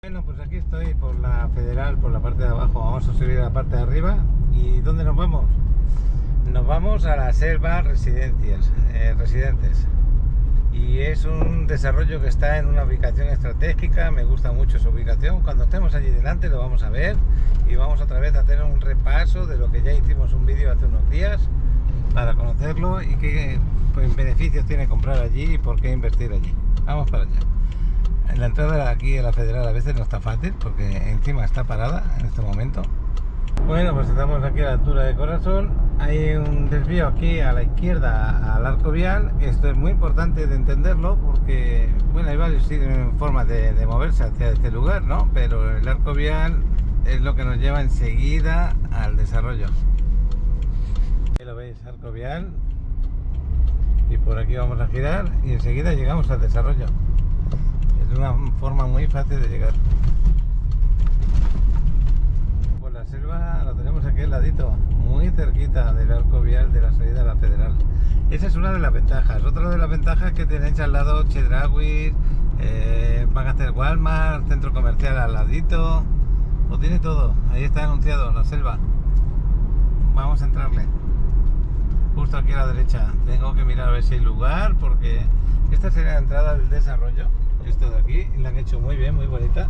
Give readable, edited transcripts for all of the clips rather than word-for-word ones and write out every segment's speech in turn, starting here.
Bueno, pues aquí estoy por la Federal, por la parte de abajo. Vamos a subir a la parte de arriba. ¿Y dónde nos vamos? Nos vamos a la Selva Residentes. Y es un desarrollo que está en una ubicación estratégica. Me gusta mucho su ubicación. Cuando estemos allí delante lo vamos a ver y vamos otra vez a hacer un repaso de lo que ya hicimos un vídeo hace unos días para conocerlo y qué beneficios tiene comprar allí y por qué invertir allí. Vamos para allá. La entrada aquí a la Federal a veces no está fácil porque encima está parada en este momento. Bueno, pues estamos aquí a la altura de Corazón. Hay un desvío aquí a la izquierda al arco vial. Esto es muy importante de entenderlo porque, bueno, hay varias formas de moverse hacia este lugar, ¿no? Pero el arco vial es lo que nos lleva enseguida al desarrollo. Aquí lo veis, arco vial. Y por aquí vamos a girar y enseguida llegamos al desarrollo. Es una forma muy fácil de llegar. Pues la selva la tenemos aquí al ladito, muy cerquita del arco vial de la salida de la Federal. Esa es una de las ventajas. Otra de las ventajas es que tenéis al lado Chedraui, van a hacer Walmart, centro comercial al ladito. Lo tiene todo. Ahí está anunciado la selva. Vamos a entrarle. Justo aquí a la derecha. Tengo que mirar a ver si hay lugar porque esta sería la entrada del desarrollo. Esto de aquí la han hecho muy bien, muy bonita.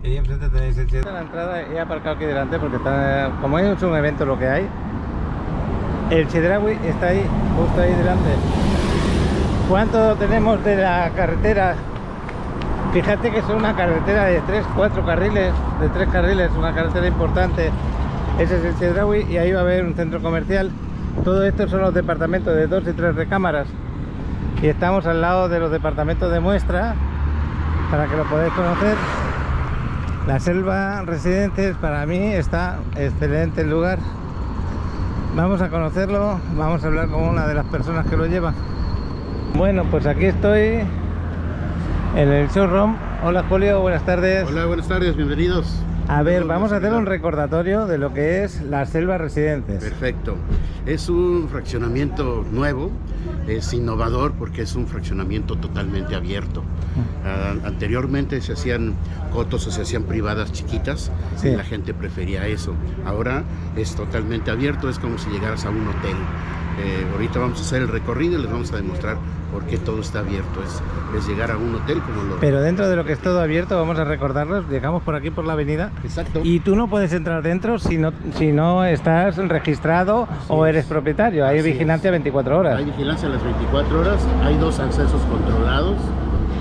Y ahí enfrente tenéis el Chedraui. La entrada he aparcado aquí delante porque está, como es un evento lo que hay, el Chedraui está ahí, justo ahí delante. ¿Cuánto tenemos de la carretera? Fíjate que es una carretera de 3-4 carriles, de 3 carriles, una carretera importante. Ese es el Chedraui y ahí va a haber un centro comercial. Todo esto son los departamentos de 2 y 3 recámaras. Y estamos al lado de los departamentos de muestra para que lo podáis conocer. La Selva Residentes para mí está excelente el lugar. Vamos a conocerlo, vamos a hablar con una de las personas que lo lleva. Bueno, pues aquí estoy en el showroom. Hola Julio, buenas tardes. Hola, buenas tardes, bienvenidos. A ver, vamos a hacer un recordatorio de lo que es la Selva Residentes. Perfecto. Es un fraccionamiento nuevo, es innovador porque es un fraccionamiento totalmente abierto. Anteriormente se hacían cotos o se hacían privadas chiquitas, sí, y la gente prefería eso. Ahora es totalmente abierto, es como si llegaras a un hotel. Ahorita vamos a hacer el recorrido y les vamos a demostrar por qué todo está abierto. Es llegar a un hotel como lo... Pero dentro de lo que es todo abierto, vamos a recordarlos, llegamos por aquí por la avenida. Exacto. Y tú no puedes entrar dentro si no estás registrado o eres propietario. Hay vigilancia 24 horas. Hay vigilancia a las 24 horas, hay 2 accesos controlados,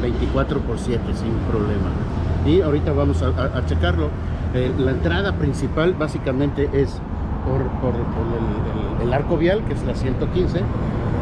24/7 sin problema. Y ahorita vamos a checarlo. La entrada principal básicamente es por el arco vial, que es la 115,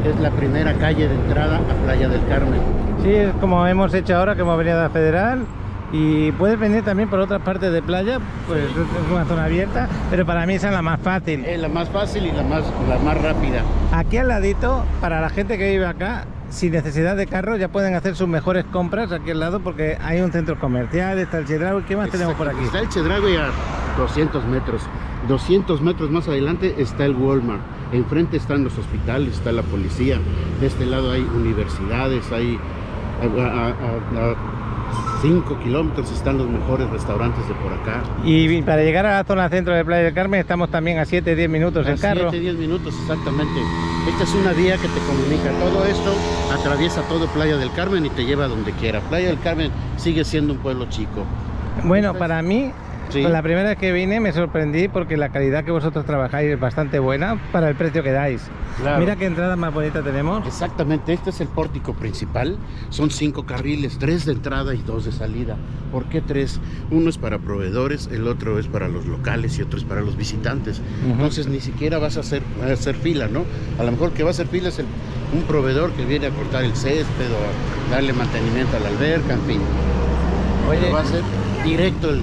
que es la primera calle de entrada a Playa del Carmen. Sí, es como hemos hecho ahora, que hemos venido a la Federal. Y puedes venir también por otras partes de playa, pues sí, es una zona abierta, pero para mí esa es la más fácil. Es la más fácil y la más rápida. Aquí al ladito, para la gente que vive acá, sin necesidad de carro, ya pueden hacer sus mejores compras aquí al lado porque hay un centro comercial, está el Chedraui. ¿Qué más tenemos por aquí? Está el Chedraui a 200 metros. 200 metros más adelante está el Walmart. Enfrente están los hospitales, está la policía. De este lado hay universidades, hay... a 5 kilómetros están los mejores restaurantes de por acá. Y para llegar a la zona centro de Playa del Carmen estamos también a 7-10 minutos en carro. 7-10 minutos exactamente. Esta es una vía que te comunica. Todo esto atraviesa todo Playa del Carmen y te lleva a donde quiera. Playa del Carmen sigue siendo un pueblo chico. Bueno, para mí, sí, la primera vez que vine me sorprendí porque la calidad que vosotros trabajáis es bastante buena para el precio que dais. Claro. Mira qué entrada más bonita tenemos. Exactamente, este es el pórtico principal. Son 5 carriles, 3 de entrada y 2 de salida. ¿Por qué 3? Uno es para proveedores, el otro es para los locales y otro es para los visitantes. Entonces ni siquiera vas a hacer fila, ¿no? A lo mejor que va a hacer fila es un proveedor que viene a cortar el césped o a darle mantenimiento a la alberca, en fin. Oye, va a ser directo el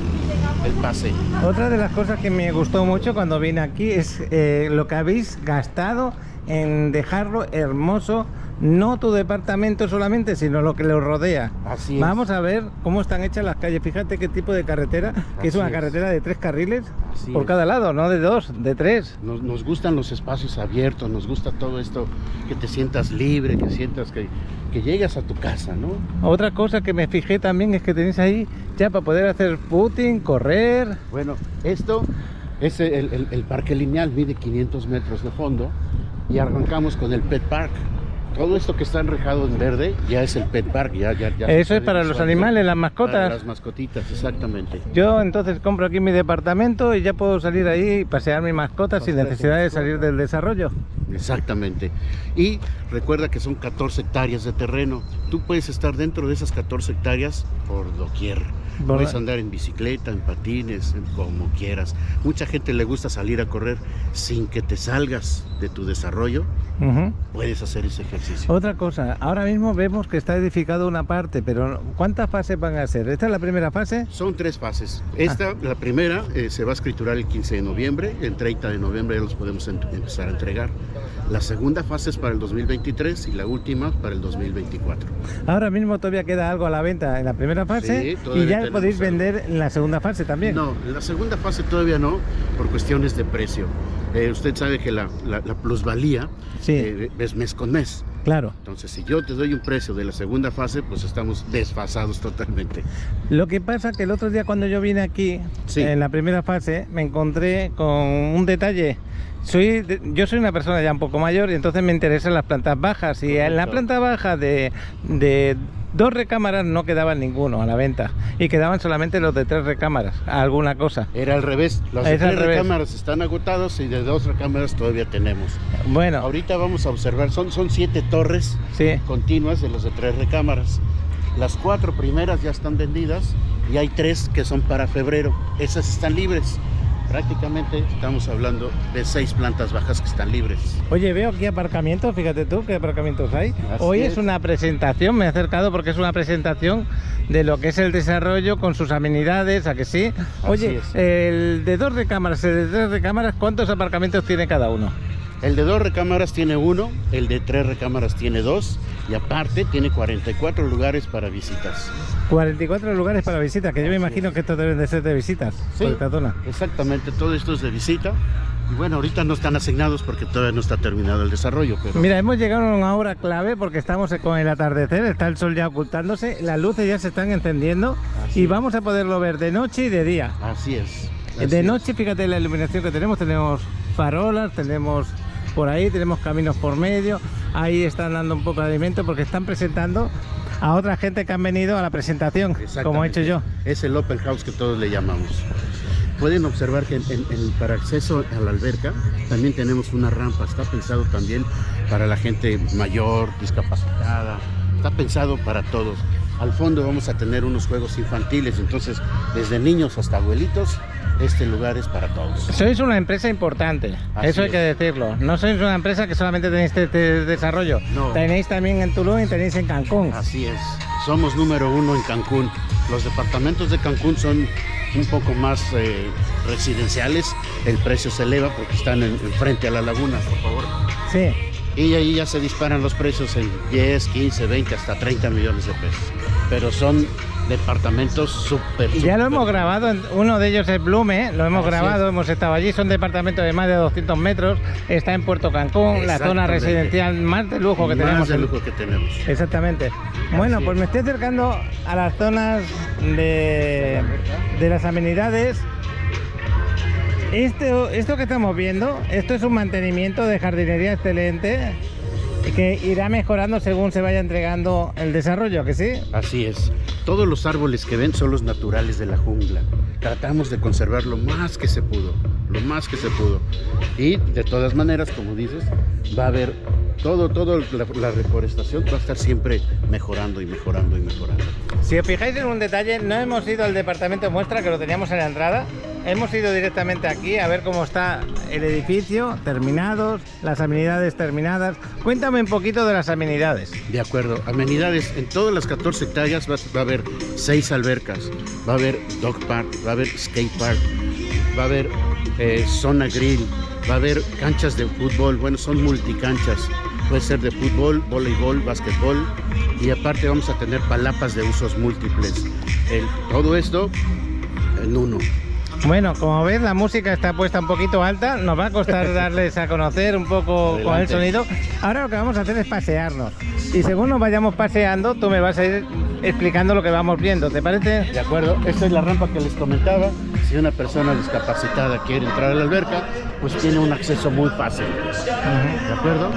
pase. Otra de las cosas que me gustó mucho cuando vine aquí es lo que habéis gastado en dejarlo hermoso, no tu departamento solamente, sino lo que lo rodea. Así es. Vamos a ver cómo están hechas las calles. Fíjate qué tipo de carretera, que es una carretera de 3 carriles por cada lado, no de 2, de 3. Nos gustan los espacios abiertos, nos gusta todo esto, que te sientas libre, que sientas que llegas a tu casa, ¿no? Otra cosa que me fijé también es que tenéis ahí ya para poder hacer footing, correr. Bueno, esto es el parque lineal, mide 500 metros de fondo y arrancamos con el Pet Park. Todo esto que está enrejado en verde ya es el Pet Park, ya. Eso es para los animales, las mascotas. Para las mascotitas, exactamente. Yo entonces compro aquí mi departamento y ya puedo salir ahí y pasear mi mascota sin necesidad de salir del desarrollo. Exactamente. Y recuerda que son 14 hectáreas de terreno. Tú puedes estar dentro de esas 14 hectáreas por doquier. Puedes andar en bicicleta, en patines, como quieras. Mucha gente le gusta salir a correr sin que te salgas de tu desarrollo. Puedes hacer ese ejercicio. Otra cosa, ahora mismo vemos que está edificado una parte, pero ¿cuántas fases van a ser? ¿Esta es la primera fase? Son 3 fases. La primera, se va a escriturar el 15 de noviembre. El 30 de noviembre ya los podemos empezar a entregar. La segunda fase es para el 2023 y la última para el 2024. Ahora mismo todavía queda algo a la venta en la primera fase, sí, y ya podéis vender en la segunda fase también. No, en la segunda fase todavía no, por cuestiones de precio. Usted sabe que la plusvalía es mes con mes. Claro. Entonces, si yo te doy un precio de la segunda fase, pues estamos desfasados totalmente. Lo que pasa que el otro día cuando yo vine aquí, en la primera fase, me encontré con un detalle. Yo soy una persona ya un poco mayor y entonces me interesan las plantas bajas. Y en la planta baja de 2 recámaras no quedaban ninguno a la venta y quedaban solamente los de 3 recámaras, alguna cosa. Era al revés, los de 3 recámaras están agotados y de 2 recámaras todavía tenemos. Bueno, ahorita vamos a observar, son 7 torres continuas de los de 3 recámaras. Las 4 primeras ya están vendidas y hay 3 que son para febrero, esas están libres. Prácticamente estamos hablando de 6 plantas bajas que están libres. Oye, veo aquí aparcamientos, fíjate tú qué aparcamientos hay. Hoy es una presentación, me he acercado porque es una presentación de lo que es el desarrollo con sus amenidades, ¿a que sí? Oye, el de 2 recámaras, el de 3 recámaras, ¿cuántos aparcamientos tiene cada uno? El de 2 recámaras tiene 1, el de 3 recámaras tiene 2 y aparte tiene 44 lugares para visitas. 44 lugares para visitas, que yo me imagino que estos deben de ser de visitas, sí, por esta zona. Exactamente, todo esto es de visita. Y bueno, ahorita no están asignados porque todavía no está terminado el desarrollo. Pero... Mira, hemos llegado a una hora clave porque estamos con el atardecer, está el sol ya ocultándose, las luces ya se están encendiendo y vamos a poderlo ver de noche y de día. Así es. De noche, fíjate la iluminación que tenemos farolas, tenemos por ahí, tenemos caminos por medio, ahí están dando un poco de alimento porque están presentando a otra gente que han venido a la presentación, como he hecho yo. Es el open house que todos le llamamos. Pueden observar que para acceso a la alberca también tenemos una rampa, está pensado también para la gente mayor, discapacitada, está pensado para todos. Al fondo vamos a tener unos juegos infantiles, entonces desde niños hasta abuelitos, este lugar es para todos. Sois una empresa importante, eso hay que decirlo. No sois una empresa que solamente tenéis este desarrollo, no. Tenéis también en Tulum y tenéis en Cancún. Así es, somos número 1 en Cancún. Los departamentos de Cancún son un poco más residenciales, el precio se eleva porque están frente a la laguna, por favor. Sí. Y ahí ya se disparan los precios en 10, 15, 20, hasta 30 millones de pesos. Pero son departamentos súper. Ya lo hemos grabado, uno de ellos es Blume, lo hemos grabado, hemos estado allí, son departamentos de más de 200 metros, está en Puerto Cancún, la zona residencial más de lujo que tenemos. Más de lujo que tenemos. Exactamente. Bueno, pues me estoy acercando a las zonas de las amenidades. Esto que estamos viendo, esto es un mantenimiento de jardinería excelente que irá mejorando según se vaya entregando el desarrollo, ¿que sí? Así es. Todos los árboles que ven son los naturales de la jungla. Tratamos de conservar lo más que se pudo, lo más que se pudo. Y de todas maneras, como dices, va a haber la reforestación va a estar siempre mejorando y mejorando y mejorando. Si os fijáis en un detalle, no hemos ido al departamento muestra que lo teníamos en la entrada. Hemos ido directamente aquí a ver cómo está el edificio, terminados, las amenidades terminadas. Cuéntame un poquito de las amenidades. De acuerdo, amenidades en todas las 14 hectáreas va a haber 6 albercas, va a haber dog park, va a haber skate park, va a haber zona grill, va a haber canchas de fútbol, bueno, son multicanchas, puede ser de fútbol, voleibol, básquetbol, y aparte vamos a tener palapas de usos múltiples. Todo esto en uno. Bueno, como ves, la música está puesta un poquito alta, nos va a costar darles a conocer un poco con el sonido. Ahora lo que vamos a hacer es pasearnos, y según nos vayamos paseando, tú me vas a ir explicando lo que vamos viendo, ¿te parece? De acuerdo, esta es la rampa que les comentaba. Si una persona discapacitada quiere entrar a la alberca, pues tiene un acceso muy fácil. ¿De acuerdo?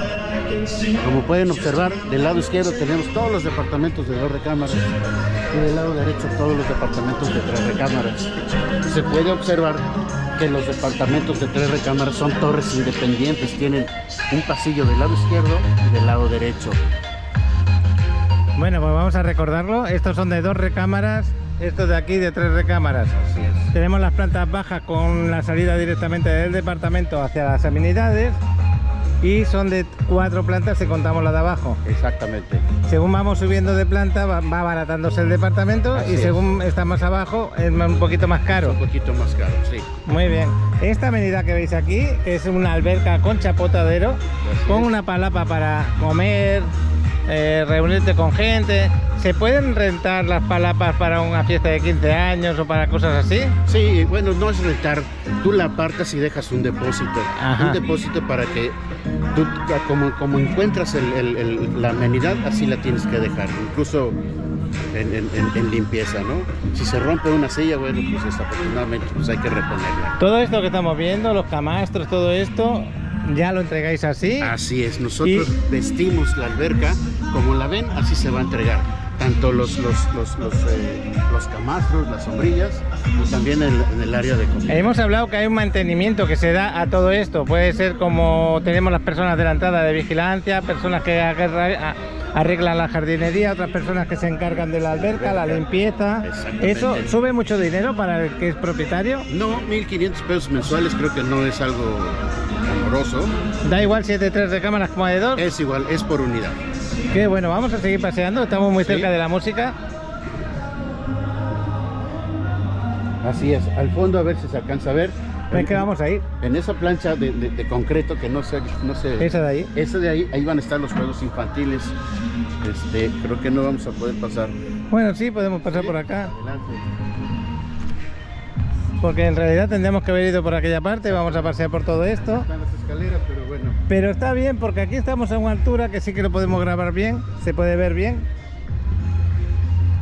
Como pueden observar, del lado izquierdo tenemos todos los departamentos de 2 recámaras y del lado derecho todos los departamentos de 3 recámaras. Se puede observar que los departamentos de 3 recámaras son torres independientes, tienen un pasillo del lado izquierdo y del lado derecho. Bueno, pues vamos a recordarlo. Estos son de 2 recámaras, estos de aquí de 3 recámaras. Así es. Tenemos las plantas bajas con la salida directamente del departamento hacia las amenidades, y son de 4 plantas si contamos la de abajo. Exactamente. Según vamos subiendo de planta va abaratándose el departamento. Así y según está más abajo es un poquito más caro. Un poquito más caro, sí. Muy bien. Esta avenida que veis aquí es una alberca con chapotadero, con una palapa para comer, reunirte con gente. ¿Se pueden rentar las palapas para una fiesta de 15 años o para cosas así? Sí, bueno, no es rentar, tú la apartas y dejas un depósito. Ajá. Un depósito para que tú, como encuentras la amenidad, así la tienes que dejar, incluso en limpieza, ¿no? Si se rompe una silla, bueno, pues desafortunadamente pues hay que reponerla. Todo esto que estamos viendo, los camastros, todo esto, ¿ya lo entregáis así? Así es, nosotros vestimos la alberca, como la ven, así se va a entregar. Tanto los camastros, las sombrillas, y también en el área de comida. Hemos hablado que hay un mantenimiento que se da a todo esto. Puede ser como tenemos las personas de la entrada de vigilancia, personas que arreglan la jardinería, otras personas que se encargan de la alberca, la limpieza. ¿Eso sube mucho dinero para el que es propietario? No, 1.500 pesos mensuales, creo que no es algo amoroso. Da igual si es de 3 recámaras como de 2. Es igual, es por unidad. Qué bueno, vamos a seguir paseando, estamos muy cerca de la música. Así es, al fondo a ver si se alcanza a ver. Es que vamos a ir. En esa plancha de concreto que no se... ¿Esa de ahí? Esa de ahí, ahí van a estar los juegos infantiles. Creo que no vamos a poder pasar. Bueno, sí, podemos pasar por acá. Adelante. Porque en realidad tendríamos que haber ido por aquella parte, vamos a pasear por todo esto. Están las escaleras, pero bueno. Pero está bien porque aquí estamos a una altura que sí que lo podemos grabar bien, se puede ver bien.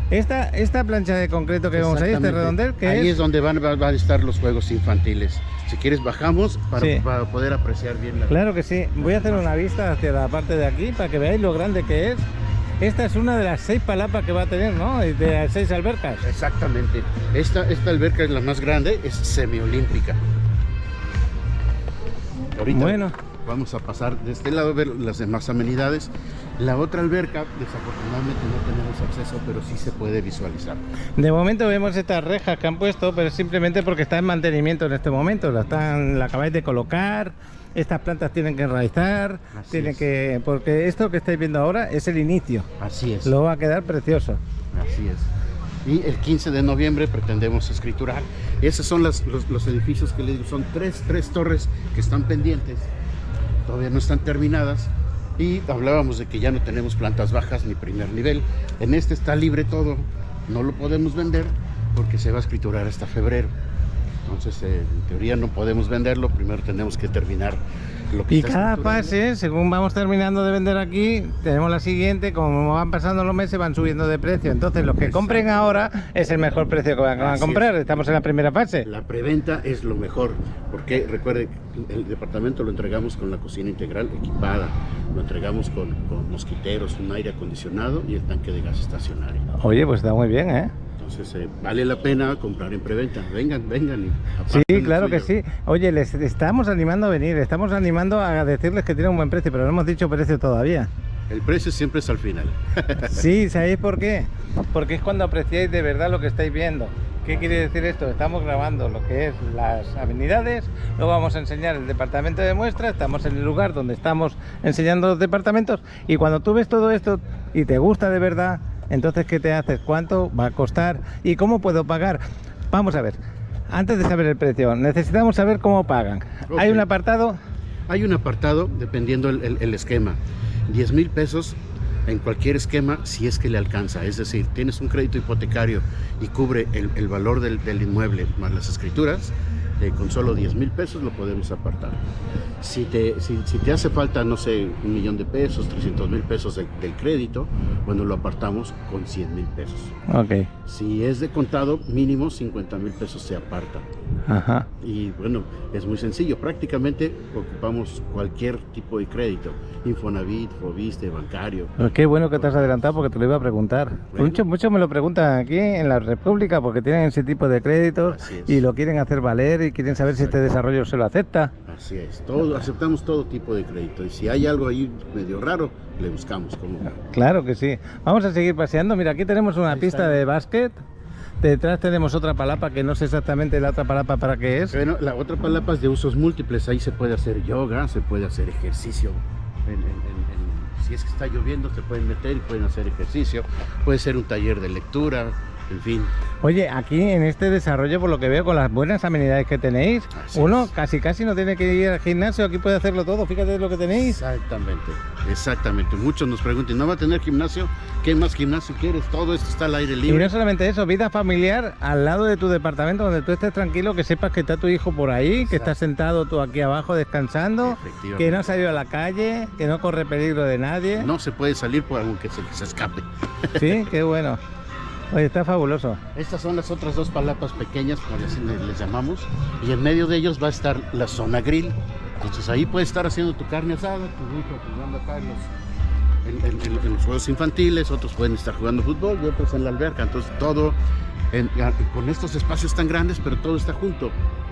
Esta plancha de concreto que vemos ahí, este redondel, que ahí es donde van a estar los juegos infantiles. Si quieres bajamos para poder apreciar bien la... Claro que sí. Voy a hacer una vista hacia la parte de aquí para que veáis lo grande que es. Esta es una de las 6 palapas que va a tener, ¿no? De las 6 albercas. Exactamente. Esta alberca es la más grande, es semiolímpica. Ahorita bueno, vamos a pasar de este lado a ver las demás amenidades. La otra alberca, desafortunadamente no tenemos acceso, pero sí se puede visualizar. De momento vemos estas rejas que han puesto, pero simplemente porque está en mantenimiento en este momento. La acabáis de colocar. Estas plantas tienen que enraizar, porque esto que estáis viendo ahora es el inicio. Así es. Luego va a quedar precioso. Así es. Y el 15 de noviembre pretendemos escriturar. Esos son los edificios que les digo, son tres torres que están pendientes, todavía no están terminadas. Y hablábamos de que ya no tenemos plantas bajas ni primer nivel. En este está libre todo, no lo podemos vender porque se va a escriturar hasta febrero. Entonces, en teoría no podemos venderlo, primero tenemos que terminar lo que está cada escriturando. fase, según vamos terminando de vender aquí, tenemos la siguiente, como van pasando los meses van subiendo de precio. Entonces los que compren ahora es el mejor precio que van a comprar, estamos en la primera fase. La preventa es lo mejor, porque recuerde, el departamento lo entregamos con la cocina integral equipada, lo entregamos con mosquiteros, un aire acondicionado y el tanque de gas estacionario. Oye, pues está muy bien, ¿eh? Entonces vale la pena comprar en preventa. Vengan y sí, claro que sí. Oye, les estamos animando a venir, estamos animando a decirles que tienen un buen precio, pero no hemos dicho precio todavía. El precio siempre es al final. Sí, ¿sabéis por qué? Porque es cuando apreciáis de verdad lo que estáis viendo. ¿Qué quiere decir esto? Estamos grabando lo que es las amenidades, luego vamos a enseñar el departamento de muestra, estamos en el lugar donde estamos enseñando los departamentos, y cuando tú ves todo esto y te gusta de verdad, entonces ¿qué te haces? ¿Cuánto va a costar? ¿Y cómo puedo pagar? Vamos a ver. antes de saber el precio, necesitamos saber cómo pagan. Ok. ¿Hay un apartado? Hay un apartado dependiendo el esquema. 10,000 pesos en cualquier esquema si es que le alcanza. Es decir, tienes un crédito hipotecario y cubre el valor del inmueble más las escrituras, con solo 10,000 pesos lo podemos apartar. Si te hace falta, no sé, 1,000,000 de pesos, 300,000 pesos del crédito, bueno, lo apartamos con 100,000 pesos. Ok. Si es de contado, mínimo 50,000 pesos se aparta. Ajá. Y bueno, es muy sencillo, prácticamente ocupamos cualquier tipo de crédito, Infonavit, Foviste, bancario. Pues qué bueno que te has adelantado porque te lo iba a preguntar. Bueno. Muchos me lo preguntan aquí en la República porque tienen ese tipo de créditos Así es. y lo quieren hacer valer y quieren saber si este desarrollo se lo acepta. Así es, aceptamos todo tipo de crédito y si hay algo ahí medio raro, le buscamos como... Claro que sí. Vamos a seguir paseando. Mira, aquí tenemos una Ahí pista está. de básquet. Detrás tenemos otra palapa que no sé exactamente la otra palapa para qué es. Bueno, la otra palapa es de usos múltiples, ahí se puede hacer yoga, se puede hacer ejercicio. Si es que está lloviendo, se pueden meter y pueden hacer ejercicio. Puede ser un taller de lectura, en fin. Oye, aquí en este desarrollo, por lo que veo, con las buenas amenidades que tenéis, Así uno es. casi no tiene que ir al gimnasio, aquí puede hacerlo todo. Fíjate lo que tenéis. Exactamente. Muchos nos preguntan, ¿no va a tener gimnasio? ¿Qué más gimnasio quieres? Todo esto está al aire Y libre. no solamente eso, vida familiar al lado de tu departamento, donde tú estés tranquilo, que sepas que está tu hijo por ahí, que estás sentado tú aquí abajo descansando, Efectivamente. que no ha salido a la calle, que no corre peligro de nadie. No se puede salir por algo que se escape. Sí, qué bueno. Oye, está fabuloso. Estas son las otras dos palapas pequeñas, como les llamamos, y en medio de ellos va a estar la zona grill. Entonces ahí puedes estar haciendo tu carne asada, tu hijo jugando acá en los juegos infantiles, otros pueden estar jugando fútbol y otros en la alberca. Entonces todo con estos espacios tan grandes, pero todo está junto.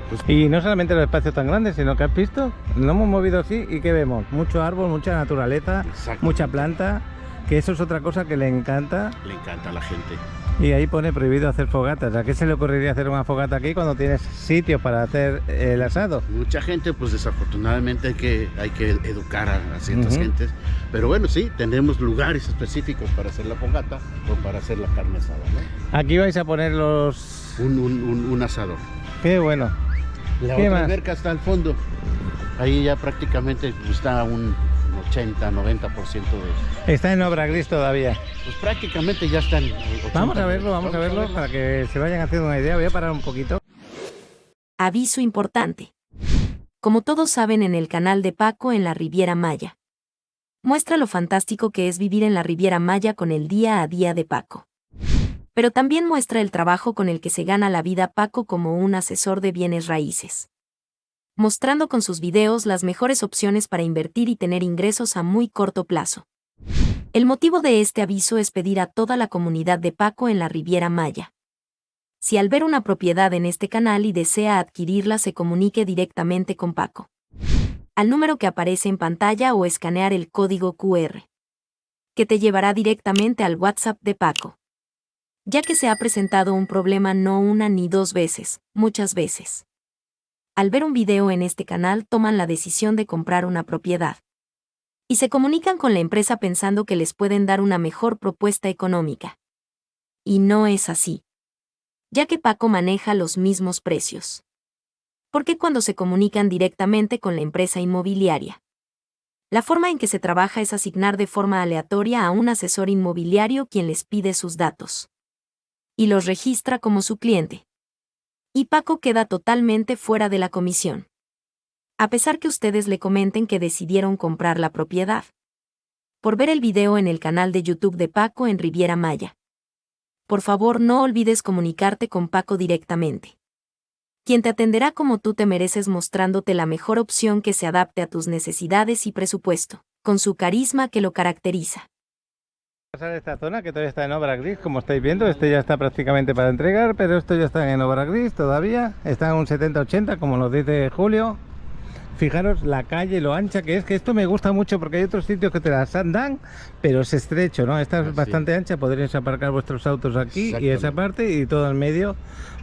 Pues, Y no solamente los espacios tan grandes, sino que has visto, lo hemos movido así y ¿qué vemos? Mucho árbol, mucha naturaleza, Exactamente. mucha planta, que eso es otra cosa que le encanta. le encanta a la gente. Y ahí pone prohibido hacer fogatas. ¿A qué se le ocurriría hacer una fogata aquí cuando tienes sitios para hacer el asado? Mucha gente, pues desafortunadamente hay que educar a ciertas Ujú. gentes. Pero bueno, sí, tenemos lugares específicos para hacer la fogata o para hacer la carne asada, ¿no? Aquí vais a poner los... Un asador. Qué bueno. La ¿Qué otra más? alberca está al fondo. Ahí ya prácticamente está un 80-90% de... Está en obra gris todavía. Pues prácticamente ya están... Vamos a verlo para que se vayan haciendo una idea. Voy a parar un poquito. Aviso importante. Como todos saben, en el canal de Paco en la Riviera Maya. Muestra lo fantástico que es vivir en la Riviera Maya con el día a día de Paco. Pero también muestra el trabajo con el que se gana la vida Paco como un asesor de bienes raíces. Mostrando con sus videos las mejores opciones para invertir y tener ingresos a muy corto plazo. El motivo de este aviso es pedir a toda la comunidad de Paco en la Riviera Maya. Si al ver una propiedad en este canal y desea adquirirla, se comunique directamente con Paco. Al número que aparece en pantalla o escanear el código QR, que te llevará directamente al WhatsApp de Paco. Ya que se ha presentado un problema no una ni dos veces, muchas veces. Al ver un video en este canal toman la decisión de comprar una propiedad. Y se comunican con la empresa pensando que les pueden dar una mejor propuesta económica. Y no es así. Ya que Paco maneja los mismos precios. Porque cuando se comunican directamente con la empresa inmobiliaria, la forma en que se trabaja es asignar de forma aleatoria a un asesor inmobiliario quien les pide sus datos. Y los registra como su cliente. Y Paco queda totalmente fuera de la comisión. A pesar que ustedes le comenten que decidieron comprar la propiedad. Por ver el video en el canal de YouTube de Paco en Riviera Maya. Por favor, no olvides comunicarte con Paco directamente. Quien te atenderá como tú te mereces, mostrándote la mejor opción que se adapte a tus necesidades y presupuesto, con su carisma que lo caracteriza. Pasar esta zona que todavía está en obra gris, como estáis viendo. Este ya está prácticamente para entregar, pero esto ya está en obra gris todavía. Está en un 70-80, como nos dice Julio. Fijaros la calle, lo ancha que es, que esto me gusta mucho porque hay otros sitios que te las dan, pero es estrecho, ¿no? Esta es Así bastante ancha, podréis aparcar vuestros autos aquí y Exactamente. esa parte y todo en medio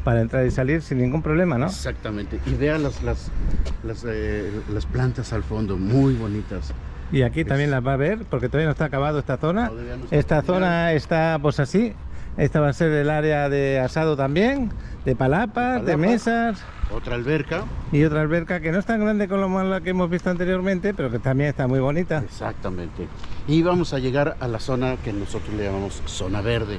para entrar y salir sin ningún problema, ¿no? Exactamente. Y vean las plantas al fondo, muy bonitas. Y aquí también las va a ver, porque todavía no está acabado esta zona. Todavía no está Esta terminado. zona está pues así. Esta va a ser el área de asado también. de palapas, de mesas. Otra alberca. Y otra alberca que no es tan grande como la que hemos visto anteriormente, pero que también está muy bonita. Exactamente. Y vamos a llegar a la zona que nosotros le llamamos zona verde.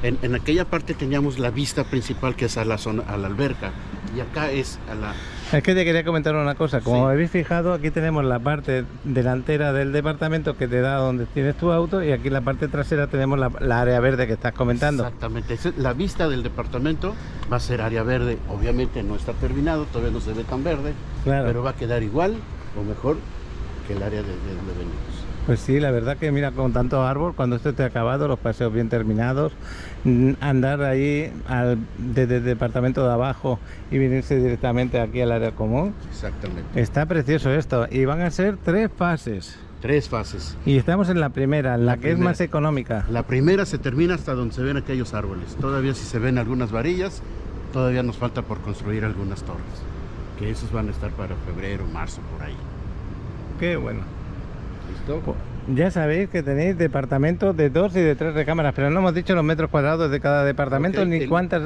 En aquella parte teníamos la vista principal, que es a la zona, a la alberca, y acá es a la... Es que te quería comentar una cosa, como Sí. habéis fijado, aquí tenemos la parte delantera del departamento que te da donde tienes tu auto, y aquí en la parte trasera tenemos la área verde que estás comentando. Exactamente. La vista del departamento va a ser área verde. Obviamente no está terminado, todavía no se ve tan verde, Claro. pero va a quedar igual o mejor que el área de donde venimos. Pues sí, la verdad que mira, con tanto árbol, cuando esto esté acabado, los paseos bien terminados, andar ahí desde el departamento de abajo y venirse directamente aquí al área común, Exactamente. está precioso esto. Y van a ser 3 fases. 3 fases. Y estamos en la primera, la que es primera. más económica. La primera se termina hasta donde se ven aquellos árboles. Todavía si se ven algunas varillas, todavía nos falta por construir algunas torres. Que esos van a estar para febrero, marzo, por ahí. Qué bueno. ¿Listo? Ya sabéis que tenéis departamentos de 2 y de 3 recámaras, pero no hemos dicho los metros cuadrados de cada departamento, Ok, ni cuántas...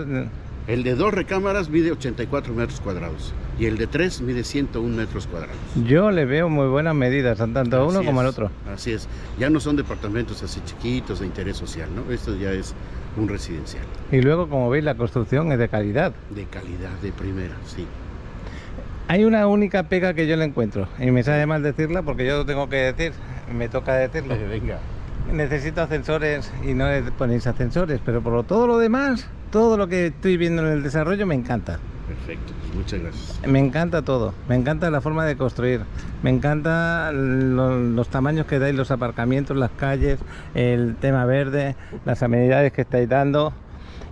El de 2 recámaras mide 84 metros cuadrados y el de 3 mide 101 metros cuadrados. Yo le veo muy buenas medidas, tanto a uno Así como al es, otro. Así es. Ya no son departamentos así chiquitos de interés social, ¿no? Esto ya es un residencial. Y luego, como veis, la construcción es de calidad. De calidad, de primera, sí. Hay una única pega que yo le encuentro, y me sabe mal decirla porque yo lo tengo que decir, me toca decirlo. Venga. Necesito ascensores y no le ponéis ascensores, pero por todo lo demás, todo lo que estoy viendo en el desarrollo me encanta. Perfecto, pues muchas gracias. Me encanta todo, me encanta la forma de construir, me encanta los tamaños que dais, los aparcamientos, las calles, el tema verde, las amenidades que estáis dando.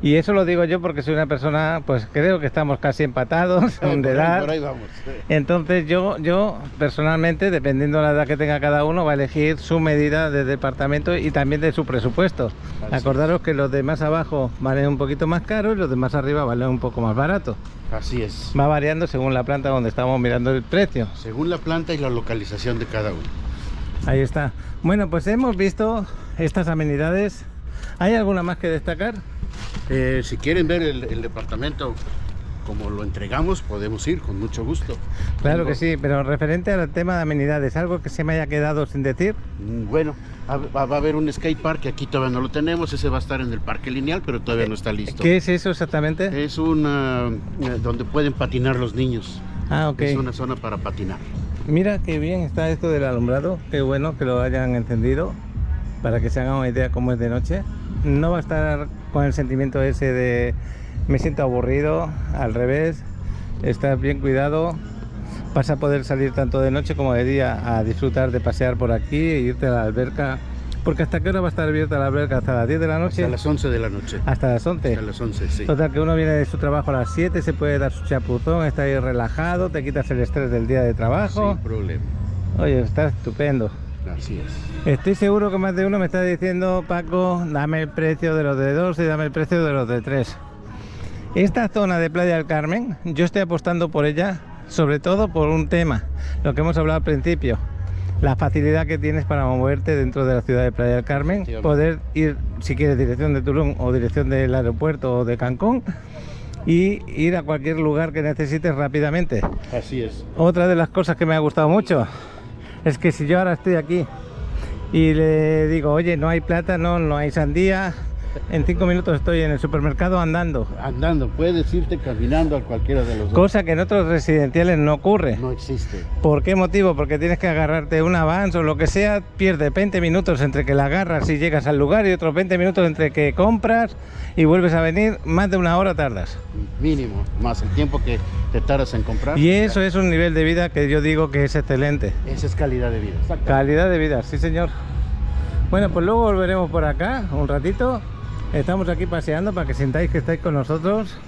Y eso lo digo yo porque soy una persona, pues creo que estamos casi empatados de edad. Por ahí vamos. Entonces yo personalmente, dependiendo de la edad que tenga cada uno, va a elegir su medida de departamento y también de su presupuesto. Así Acordaros que los de más abajo valen un poquito más caros y los de más arriba valen un poco más barato. Así es. Va variando según la planta donde estamos mirando el precio. Según la planta y la localización de cada uno. Ahí está. Bueno, pues hemos visto estas amenidades. ¿Hay alguna más que destacar? Si quieren ver el departamento como lo entregamos, podemos ir con mucho gusto. Claro que sí, pero referente al tema de amenidades, ¿algo que se me haya quedado sin decir? Bueno, va a haber un skate park que aquí todavía no lo tenemos. Ese va a estar en el parque lineal, pero todavía no está listo. ¿Qué es eso exactamente? Es una donde pueden patinar los niños. Ah, ok. Es una zona para patinar. Mira qué bien está esto del alumbrado, qué bueno que lo hayan encendido para que se hagan una idea cómo es de noche. No va a estar con el sentimiento ese de me siento aburrido, al revés, estás bien cuidado, vas a poder salir tanto de noche como de día a disfrutar de pasear por aquí e irte a la alberca, porque ¿hasta qué hora va a estar abierta la alberca? ¿Hasta las 10 de la noche? Hasta las 11 de la noche. Hasta las 11. Hasta las 11, sí. Total, que uno viene de su trabajo a las 7, se puede dar su chapuzón, está ahí relajado, te quitas el estrés del día de trabajo. Sin problema. Oye, está estupendo. Así es. Estoy seguro que más de uno me está diciendo, Paco, dame el precio de los de 2 y dame el precio de los de 3. Esta zona de Playa del Carmen, yo estoy apostando por ella, sobre todo por un tema, lo que hemos hablado al principio, la facilidad que tienes para moverte dentro de la ciudad de Playa del Carmen, poder ir, si quieres, dirección de Tulum o dirección del aeropuerto o de Cancún, y ir a cualquier lugar que necesites rápidamente. Así es. Otra de las cosas que me ha gustado mucho es que si yo ahora estoy aquí y le digo, oye, no hay plátano, no hay sandía, en 5 minutos estoy en el supermercado andando. Andando, puedes irte caminando a cualquiera de los dos. Cosa que en otros residenciales no ocurre. No existe. ¿Por qué motivo? Porque tienes que agarrarte un avance o lo que sea, pierdes 20 minutos entre que la agarras y llegas al lugar y otros 20 minutos entre que compras y vuelves a venir, más de 1 hora tardas. Mínimo, más el tiempo que te tardas en comprar. Y eso es un nivel de vida que yo digo que es excelente. Esa es calidad de vida. Calidad de vida, sí señor. Bueno, pues luego volveremos por acá un ratito. Estamos aquí paseando para que sintáis que estáis con nosotros.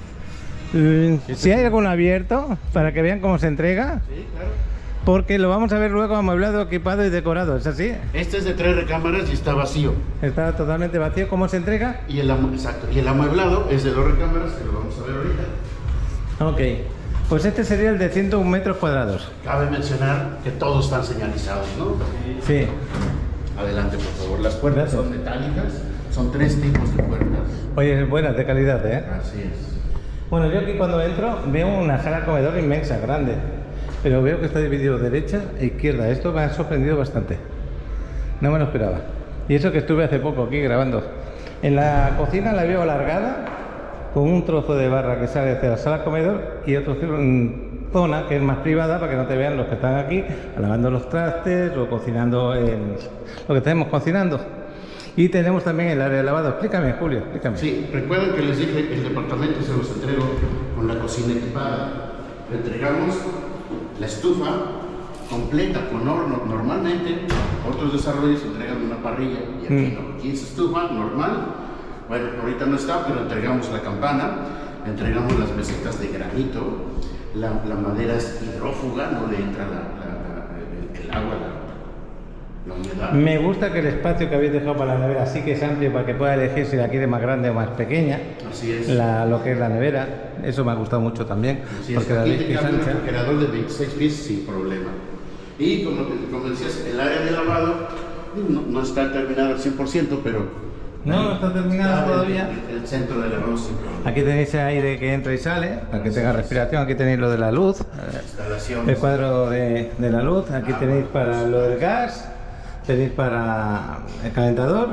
Si hay algún abierto, para que vean cómo se entrega. Sí, claro. Porque lo vamos a ver luego amueblado, equipado y decorado, ¿es así? Este es de 3 recámaras y está vacío. Está totalmente vacío. ¿Cómo se entrega? Y exacto. Y el amueblado es de 2 recámaras, que lo vamos a ver ahorita. Ok. Pues este sería el de 101 metros cuadrados. Cabe mencionar que todos están señalizados, ¿no? Sí. Adelante, por favor. Las puertas son metálicas. Son 3 tipos de puertas. Oye, buenas, de calidad, ¿eh? Así es. Bueno, yo aquí cuando entro veo una sala comedor inmensa, grande, pero veo que está dividido derecha e izquierda. Esto me ha sorprendido bastante, no me lo esperaba. Y eso que estuve hace poco aquí grabando. En la cocina la veo alargada, con un trozo de barra que sale hacia la sala comedor y otra zona que es más privada para que no te vean los que están aquí lavando los trastes o cocinando lo que estemos cocinando. Y tenemos también el área de lavado. Explícame, Julio, explícame. Sí, recuerden que les dije el departamento se los entrego con la cocina equipada. Le entregamos la estufa completa con horno. Normalmente otros desarrollos entregan una parrilla y aquí no. Aquí es estufa normal. Bueno, ahorita no está, pero entregamos la campana, entregamos las mesitas de granito, la madera es hidrófuga, no le entra el agua, la humedad. Me gusta que el espacio que habéis dejado para la nevera sí que es amplio para que pueda elegir si la quiere más grande o más pequeña. Así es. Lo que es la nevera, eso me ha gustado mucho también. Así porque es. la Aquí veis que es te cabe un ancha. refrigerador de 26 pies sin problema. Y como decías, el área de lavado no está terminada al 100%, pero No está terminada todavía. El centro del arroz. Aquí tenéis el aire que entra y sale, para que tenga respiración. Aquí tenéis lo de la luz, el cuadro de la luz. Aquí tenéis para lo del gas, tenéis para el calentador.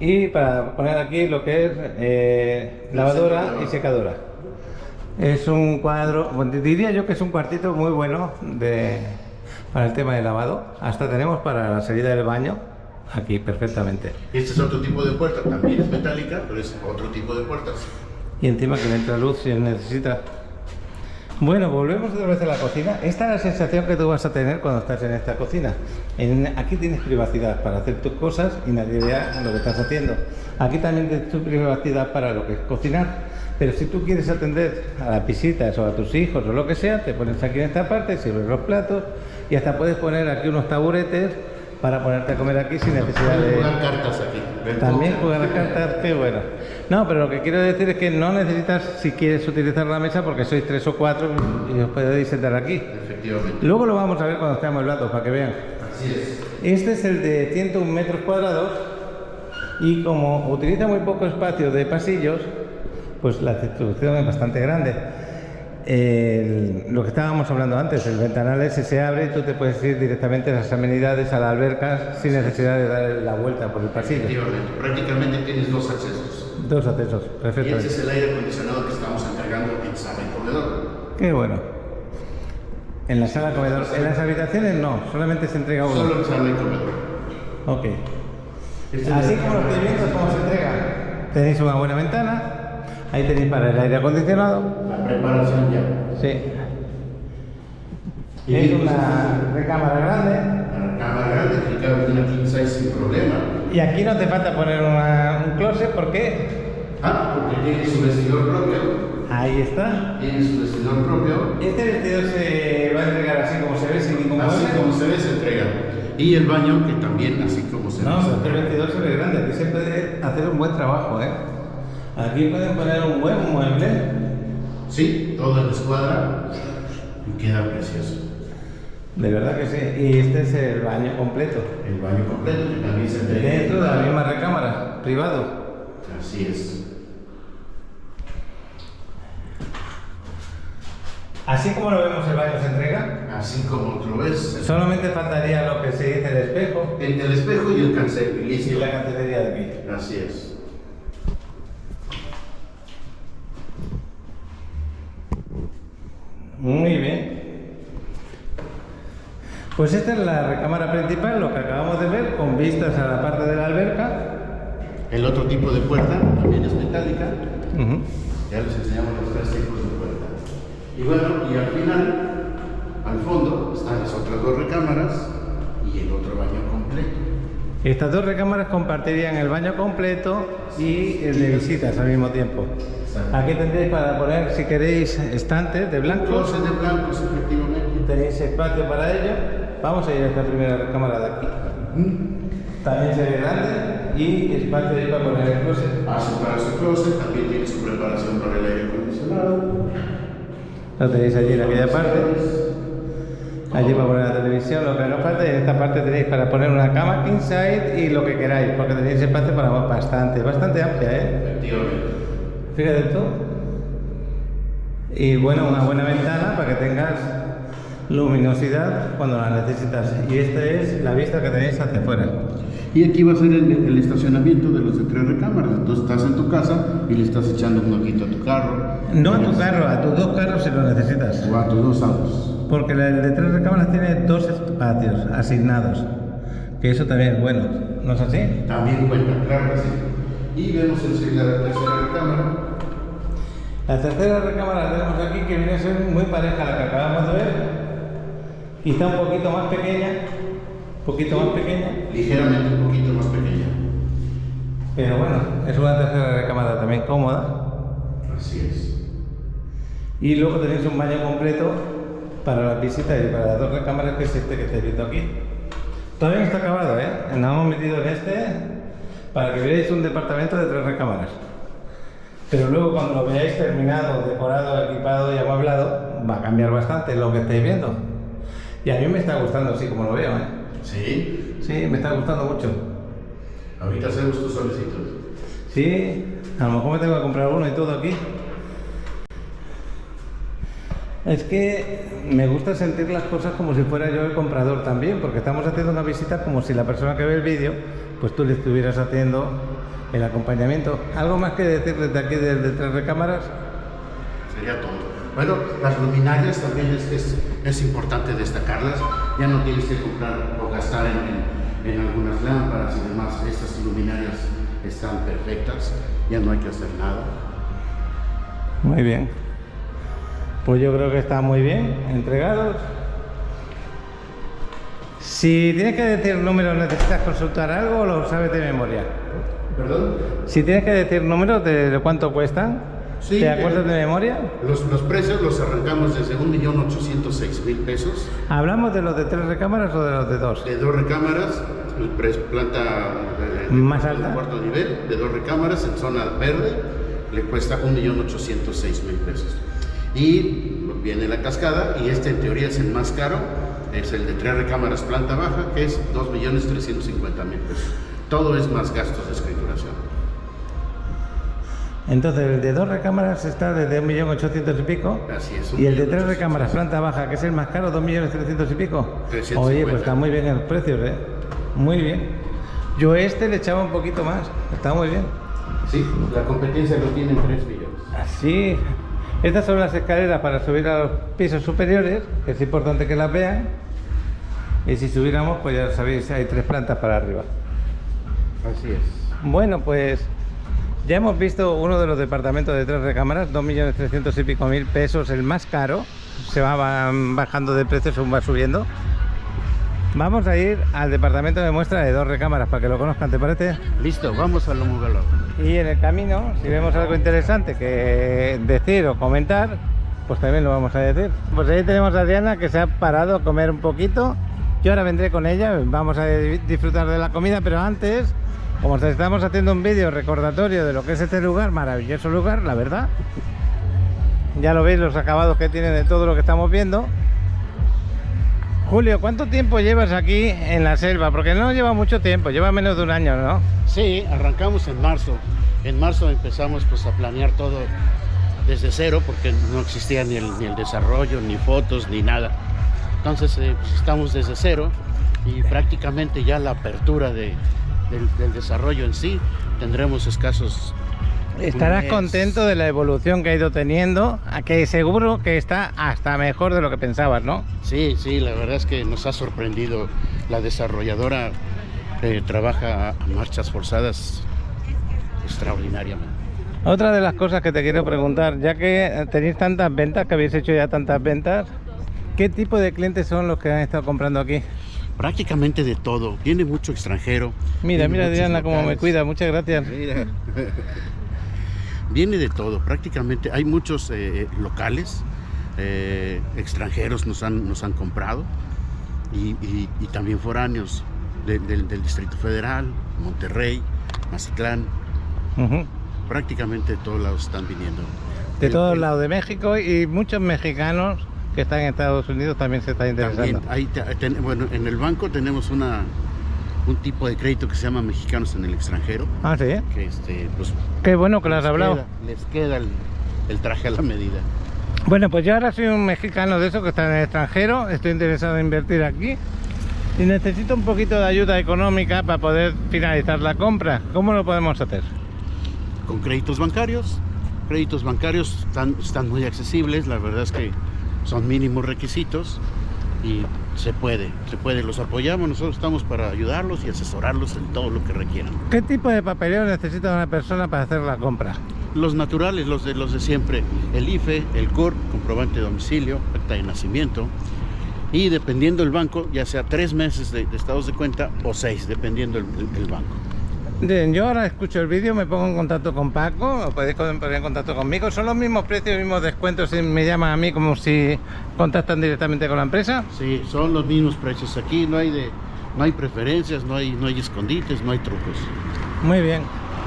Y para poner aquí lo que es lavadora y secadora. Es un cuadro, bueno, diría yo que es un cuartito muy bueno para el tema de lavado. Hasta tenemos para la salida del baño. Aquí perfectamente. Este es otro tipo de puerta, también es metálica, pero es otro tipo de puertas. Y encima que le entra luz si necesita. Bueno, volvemos otra vez a la cocina. Esta es la sensación que tú vas a tener cuando estás en esta cocina. Aquí tienes privacidad para hacer tus cosas y nadie vea lo que estás haciendo. Aquí también tienes tu privacidad para lo que es cocinar. Pero si tú quieres atender a las visitas o a tus hijos o lo que sea, te pones aquí en esta parte, sirves los platos y hasta puedes poner aquí unos taburetes para ponerte a comer aquí sin necesidad de... Jugar cartas aquí. También jugar a cartas, qué bueno. No, pero lo que quiero decir es que no necesitas, si quieres utilizar la mesa, porque sois 3 o 4 y os podéis sentar aquí. Efectivamente. Luego lo vamos a ver cuando estemos amueblando, para que vean. Así es. Este es el de 101 metros cuadrados y como utiliza muy poco espacio de pasillos, pues la distribución es bastante grande. Lo que estábamos hablando antes, el ventanal ese se abre y tú te puedes ir directamente a las amenidades, a la alberca, sin necesidad de dar la vuelta por el pasillo. Efectivamente. Prácticamente tienes 2 accesos. 2 accesos, Y perfecto. ese es el aire acondicionado que estamos entregando en sala y comedor. Qué bueno. En la sala comedor, en las habitaciones no, solamente se entrega uno. Solo en sala y comedor. Ok. Este Así es como lo estoy viendo, cómo se entrega. Tenéis una buena ventana, ahí tenéis para el aire acondicionado. la preparación ya. Sí. Es una recámara grande. La cámara grande que cabe en una king size sin problema. Y aquí no te falta poner un closet, ¿por qué? Porque tiene su vestidor propio. Ahí está. Tiene su vestidor propio. Este vestidor se va a entregar así como se ve, sin ningún Así mueble. como se ve, se entrega. Y el baño que también así como se ve. No, se pero este entrega. vestidor se ve grande, aquí se puede hacer un buen trabajo, ¿eh? Aquí pueden poner un buen mueble. Sí, todo en escuadra y queda precioso. De verdad que sí. Y este es el baño completo. El baño completo que también se entrega. Dentro de la misma recámara, privado. Así es. Así como lo vemos, el baño se entrega. Así como tú lo ves. Solamente faltaría lo que se dice el espejo El espejo y el cancel. Y y listo. la cancelería de aquí. Así es. Muy bien. Pues esta es la recámara principal, lo que acabamos de ver, con vistas a la parte de la alberca. El otro tipo de puerta también es metálica. Ujú. Ya les enseñamos los 3 tipos de puerta. Y bueno, y al final, al fondo, están las otras 2 recámaras y el otro baño completo. Estas 2 recámaras compartirían el baño completo y el de visitas al mismo tiempo. Exacto. Aquí tendréis para poner, si queréis, estantes de blancos. Closet de blancos, efectivamente. Tenéis espacio para ello. Vamos a ir a esta primera recámara de aquí. También se ve grande y espacio ahí para poner el closet. Hace para su closet, también tiene su preparación para el aire acondicionado. Lo tenéis allí en aquella parte. Allí para poner la televisión, lo que haga falta. Y en esta parte tenéis para poner una cama king size y lo que queráis, porque tenéis espacio para bastante amplia, ¿eh? Efectivamente. Fíjate tú. Y bueno, una buena ventana para que tengas luminosidad cuando la necesitas. Y esta es la vista que tenéis hacia afuera. Y aquí va a ser el estacionamiento de los de 3 recámaras. Entonces estás en tu casa y le estás echando un ojito a tu carro. No a tu carro, a tus 2 carros si lo necesitas. O a tus 2 autos. Porque el de 3 recámaras tiene 2 espacios asignados. Que eso también es bueno, ¿no es así? También cuenta, claro que sí. Y vemos enseguida la tercera recámara. La tercera recámara la tenemos aquí, que viene a ser muy pareja a la que acabamos de ver. Quizá un poquito más pequeña. Ligeramente un poquito más pequeña. Pero bueno, es una tercera recámara también cómoda. Así es. Y luego tenéis un baño completo para las visitas y para las 2 recámaras, que es este que estáis viendo aquí. Todavía no está acabado, ¿eh? Nos hemos metido en este para que veáis un departamento de 3 recámaras. Pero luego cuando lo veáis terminado, decorado, equipado y amueblado, va a cambiar bastante lo que estáis viendo. Y a mí me está gustando así como lo veo, ¿eh? ¿Sí? Sí, me está gustando mucho. Ahorita hacemos tus solecitos. Sí, a lo mejor me tengo que comprar uno y todo aquí. Es que me gusta sentir las cosas como si fuera yo el comprador también, porque estamos haciendo una visita como si la persona que ve el vídeo, pues tú le estuvieras haciendo el acompañamiento. ¿Algo más que decir desde aquí de 3 recámaras? Sería todo. Bueno, las luminarias también es importante destacarlas. Ya no tienes que comprar o gastar en algunas lámparas y demás. Estas luminarias están perfectas, ya no hay que hacer nada. Muy bien. Pues yo creo que está muy bien entregados. Si tienes que decir números, ¿necesitas consultar algo o lo sabes de memoria? ¿Perdón? Si tienes que decir números de cuánto cuestan, sí, ¿te acuerdas de memoria? Los precios los arrancamos desde 1.806.000 pesos. ¿Hablamos de los de 3 recámaras o de los de 2? De 2 recámaras, planta más alta, de 4º nivel, de 2 recámaras en zona verde, le cuesta 1.806.000 pesos. Y viene la cascada, y este en teoría es el más caro, es el de 3 recámaras planta baja, que es 2.350.000 pesos. Todo es más gastos de escrituración. Entonces el de 2 recámaras está desde 1.800.000 y pico. Así es. Y el de 3 recámaras planta baja, que es el más caro, 2.300.000 y pico. 350. Oye, pues está muy bien en los precios, ¿eh? Muy bien. Yo le echaba un poquito más, está muy bien. Sí, la competencia lo tiene en 3 millones. Así. Estas son las escaleras para subir a los pisos superiores, que es importante que las vean. Y si subiéramos, pues ya sabéis, hay 3 plantas para arriba. Así es. Bueno, pues ya hemos visto uno de los departamentos de 3 recámaras, 2.300.000 y pico pesos, el más caro. Se va bajando de precio según va subiendo. Vamos a ir al departamento de muestra de 2 recámaras para que lo conozcan, ¿te parece? Listo, vamos a lo modelado. Y en el camino, si vemos algo interesante que decir o comentar, pues también lo vamos a decir. Pues ahí tenemos a Diana, que se ha parado a comer un poquito. Yo ahora vendré con ella, vamos a disfrutar de la comida, pero antes, como estamos haciendo un vídeo recordatorio de lo que es este lugar, maravilloso lugar, la verdad. Ya lo veis los acabados que tiene de todo lo que estamos viendo. Julio, ¿cuánto tiempo llevas aquí en la selva? Porque no lleva mucho tiempo, lleva menos de un año, ¿no? Sí, arrancamos en marzo. En marzo empezamos pues a planear todo desde cero, porque no existía ni el desarrollo, ni fotos, ni nada. Entonces pues estamos desde cero, y prácticamente ya la apertura del desarrollo en sí tendremos escasos. Estarás contento de la evolución que ha ido teniendo, a que seguro que está hasta mejor de lo que pensabas, ¿no? Sí, sí, la verdad es que nos ha sorprendido. La desarrolladora trabaja a marchas forzadas extraordinariamente. Otra de las cosas que te quiero preguntar, ya que tenéis tantas ventas, que habéis hecho ya tantas ventas, ¿qué tipo de clientes son los que han estado comprando aquí? Prácticamente de todo, viene mucho extranjero. Mira, Diana, cómo me cuida, muchas gracias. Mira. Viene de todo, prácticamente hay muchos locales, extranjeros nos han comprado, y también foráneos del Distrito Federal, Monterrey, Mazatlán. Prácticamente de todos lados están viniendo. De todos lados de México, y muchos mexicanos que están en Estados Unidos también se están interesando. También, bueno, en el banco tenemos una un tipo de crédito que se llama Mexicanos en el Extranjero, Ah, sí. que pues Qué bueno que lo has hablado. les queda el traje a la medida. Bueno, pues yo ahora soy un mexicano de esos que está en el extranjero, estoy interesado en invertir aquí y necesito un poquito de ayuda económica para poder finalizar la compra. ¿Cómo lo podemos hacer? Con créditos bancarios están muy accesibles, la verdad es que son mínimos requisitos y se puede, los apoyamos, nosotros estamos para ayudarlos y asesorarlos en todo lo que requieran. ¿Qué tipo de papeleo necesita una persona para hacer la compra? Los naturales, los de siempre, el IFE, el CURP, comprobante de domicilio, acta de nacimiento, y dependiendo del banco, ya sea 3 meses de estados de cuenta o 6, dependiendo el banco. Bien, yo ahora escucho el vídeo, me pongo en contacto con Paco, o podéis poner en contacto conmigo. ¿Son los mismos precios, mismos descuentos si me llaman a mí como si contactan directamente con la empresa? Sí, son los mismos precios aquí, no hay preferencias, no hay escondites, no hay trucos. Muy bien,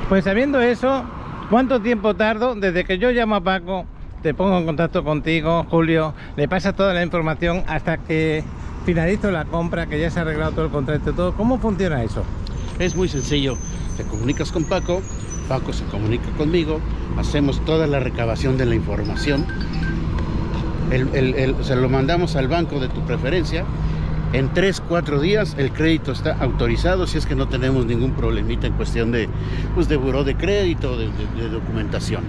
pues sabiendo eso, ¿cuánto tiempo tardo desde que yo llamo a Paco, te pongo en contacto contigo, Julio, le pasas toda la información hasta que finalizo la compra, que ya se ha arreglado todo el contrato y todo? ¿Cómo funciona eso? Es muy sencillo, te comunicas con Paco, Paco se comunica conmigo, hacemos toda la recabación de la información, se lo mandamos al banco de tu preferencia. En 3-4 días el crédito está autorizado, si es que no tenemos ningún problemita en cuestión de buró de crédito, de documentación.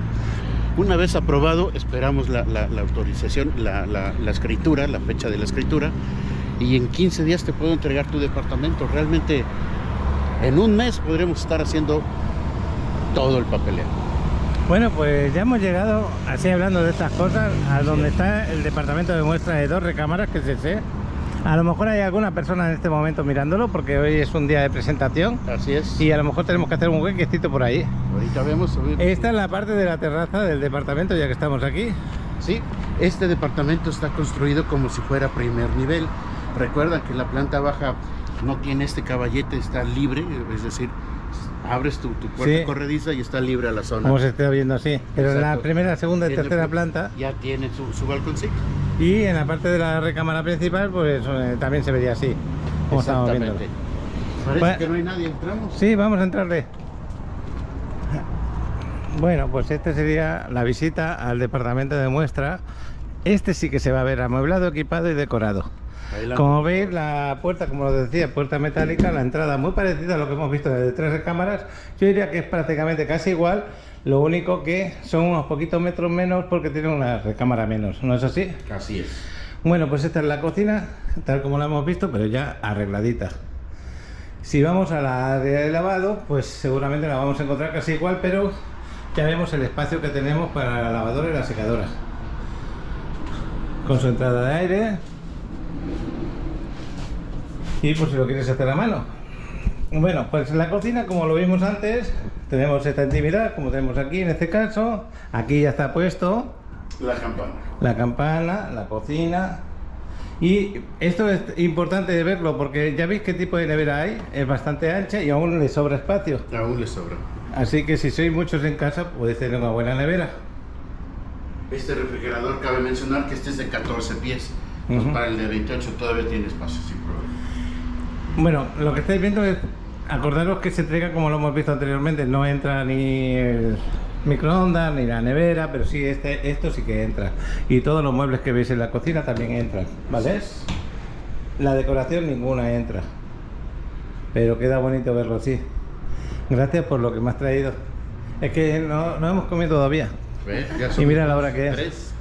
Una vez aprobado, esperamos la autorización, la escritura, la fecha de la escritura, y en 15 días te puedo entregar tu departamento. Realmente en un mes podremos estar haciendo todo el papeleo. Bueno, pues ya hemos llegado, así hablando de estas cosas, a donde está el departamento de muestra de 2 recámaras, que es ese. A lo mejor hay alguna persona en este momento mirándolo, porque hoy es un día de presentación. Así es. Y a lo mejor tenemos que hacer un huequecito por ahí. Ahorita vemos. Esta es la parte de la terraza del departamento, ya que estamos aquí. Sí, este departamento está construido como si fuera primer nivel. Recuerda que la planta baja no tiene este caballete, está libre, es decir, abres tu puerta corrediza y está libre a la zona. Como se está viendo así. Pero Exacto. en la primera, segunda y tercera planta. Ya tiene su balconcito. Y en la parte de la recámara principal, pues también se vería así, como estamos viendo. Parece Bueno, que no hay nadie, ¿entramos? Sí, vamos a entrarle. Bueno, pues este sería la visita al departamento de muestra. Este sí que se va a ver amueblado, equipado y decorado. Adelante. Como veis, la puerta, como os decía, puerta metálica, la entrada muy parecida a lo que hemos visto de 3 recámaras. Yo diría que es prácticamente casi igual, lo único que son unos poquitos metros menos porque tiene una recámara menos, ¿no es así? Así es. Bueno, pues esta es la cocina, tal como la hemos visto, pero ya arregladita. Si vamos a la área de lavado, pues seguramente la vamos a encontrar casi igual, pero ya vemos el espacio que tenemos para la lavadora y la secadora. Con su entrada de aire. Y por si lo quieres hacer a mano. Bueno, pues en la cocina, como lo vimos antes, tenemos esta intimidad, como tenemos aquí en este caso. Aquí ya está puesto la campana, la cocina. Y esto es importante de verlo porque ya veis qué tipo de nevera hay. Es bastante ancha y aún le sobra espacio. Aún le sobra. Así que si sois muchos en casa, podéis tener una buena nevera. Este refrigerador, cabe mencionar que este es de 14 pies. Entonces, para el de 28 todavía tiene espacio sin problema. Bueno, lo que estáis viendo es, acordaros que se entrega como lo hemos visto anteriormente, no entra ni el microondas ni la nevera, pero sí esto sí que entra. Y todos los muebles que veis en la cocina también entran, ¿vale? La decoración ninguna entra, pero queda bonito verlo así. Gracias por lo que me has traído. Es que no hemos comido todavía. Y mira la hora que es. 3.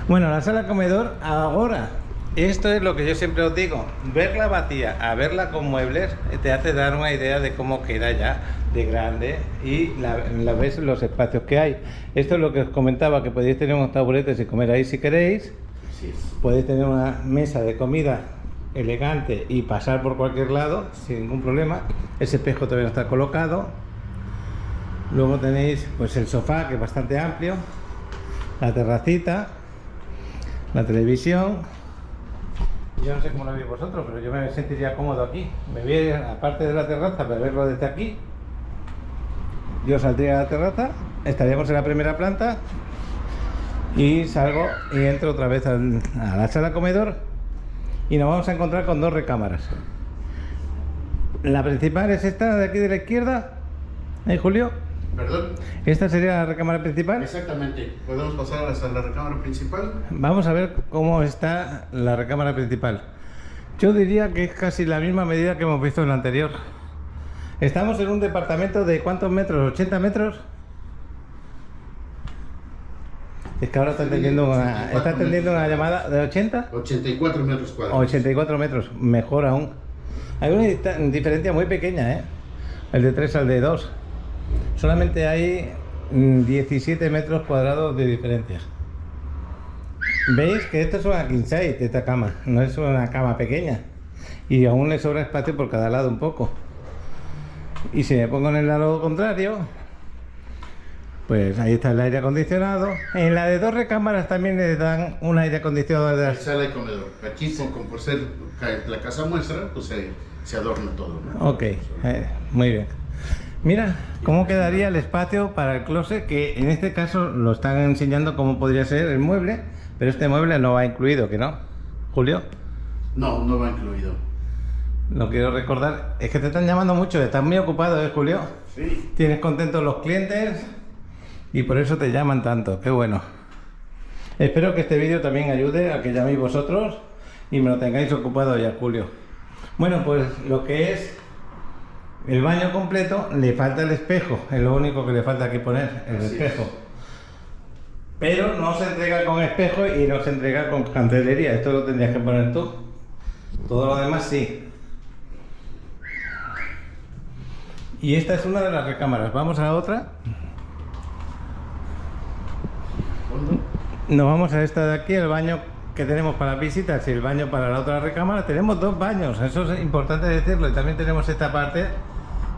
Bueno, la sala comedor ahora. Esto es lo que yo siempre os digo, verla vacía a verla con muebles te hace dar una idea de cómo queda ya de grande y la ves en los espacios que hay. Esto es lo que os comentaba, que podéis tener unos taburetes y comer ahí si queréis. Así es. Podéis tener una mesa de comida elegante y pasar por cualquier lado sin ningún problema. Ese espejo todavía no está colocado. Luego tenéis pues el sofá, que es bastante amplio, la terracita, la televisión. Yo no sé cómo lo veis vosotros, pero yo me sentiría cómodo aquí. Me voy a la parte de la terraza para verlo desde aquí. Yo saldría a la terraza, estaríamos en la primera planta y salgo y entro otra vez a la sala comedor y nos vamos a encontrar con 2 recámaras. La principal es esta de aquí de la izquierda, Julio. ¿Perdón? ¿Esta sería la recámara principal? Exactamente. Podemos pasar hasta la recámara principal. Vamos a ver cómo está la recámara principal. Yo diría que es casi la misma medida que hemos visto en la anterior. Estamos en un departamento de ¿cuántos metros? ¿80 metros? Es que ahora está atendiendo una llamada de 80. 84 metros cuadrados. 84 metros, mejor aún. Hay una diferencia muy pequeña, ¿eh? El de 3 al de 2. Solamente hay 17 metros cuadrados de diferencia. ¿Veis que esto es una king size, esta cama? No es una cama pequeña. Y aún le sobra espacio por cada lado un poco. Y si me pongo en el lado contrario, pues ahí está el aire acondicionado. En la de 2 recámaras también le dan un aire acondicionado de las... Sala y comedor. Aquí, por ser la casa muestra, pues se adorna todo, ¿no? Ok, muy bien. Mira cómo quedaría el espacio para el closet, que en este caso lo están enseñando cómo podría ser el mueble, pero este mueble no va incluido, ¿que no, Julio? No, no va incluido. Lo quiero recordar, es que te están llamando mucho, estás muy ocupado, Julio? Sí. Tienes contentos los clientes y por eso te llaman tanto, qué bueno. Espero que este vídeo también ayude a que llaméis vosotros y me lo tengáis ocupado ya, Julio. Bueno, pues lo que es el baño completo, le falta el espejo, es lo único que le falta aquí poner, el espejo. Pero no se entrega con espejo y no se entrega con cantelería, esto lo tendrías que poner tú. Todo lo demás sí. Y esta es una de las recámaras. Vamos a la otra. Nos vamos a esta de aquí, el baño que tenemos para visitas y el baño para la otra recámara. Tenemos 2 baños, eso es importante decirlo. Y también tenemos esta parte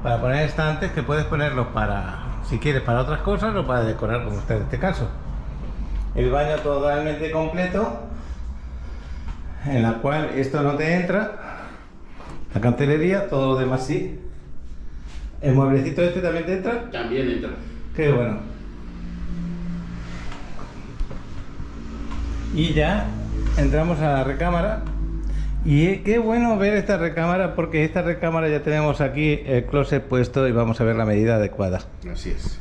para poner estantes que puedes ponerlos para, si quieres, para otras cosas o para decorar, como usted en este caso. El baño totalmente completo, en la cual esto no te entra, la cantelería, todo lo demás sí. ¿El mueblecito este también te entra? También entra. Qué bueno. Y ya entramos a la recámara. Y qué bueno ver esta recámara, porque esta recámara ya tenemos aquí el closet puesto y vamos a ver la medida adecuada. Así es.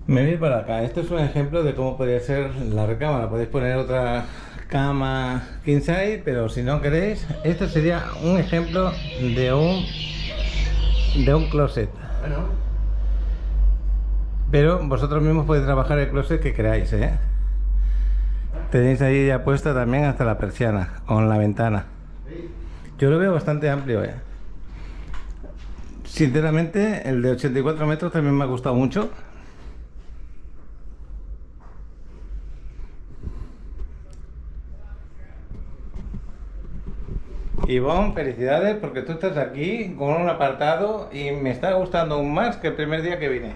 Me voy para acá. Esto es un ejemplo de cómo podría ser la recámara. Podéis poner otra cama king size, pero si no queréis, esto sería un ejemplo de un closet. Bueno. Pero vosotros mismos podéis trabajar el closet que queráis, ¿eh? Tenéis ahí ya puesta también hasta la persiana con la ventana. Yo lo veo bastante amplio, ¿eh? Sinceramente, el de 84 metros también me ha gustado mucho. Ivonne, felicidades porque tú estás aquí con un apartado y me está gustando aún más que el primer día que vine.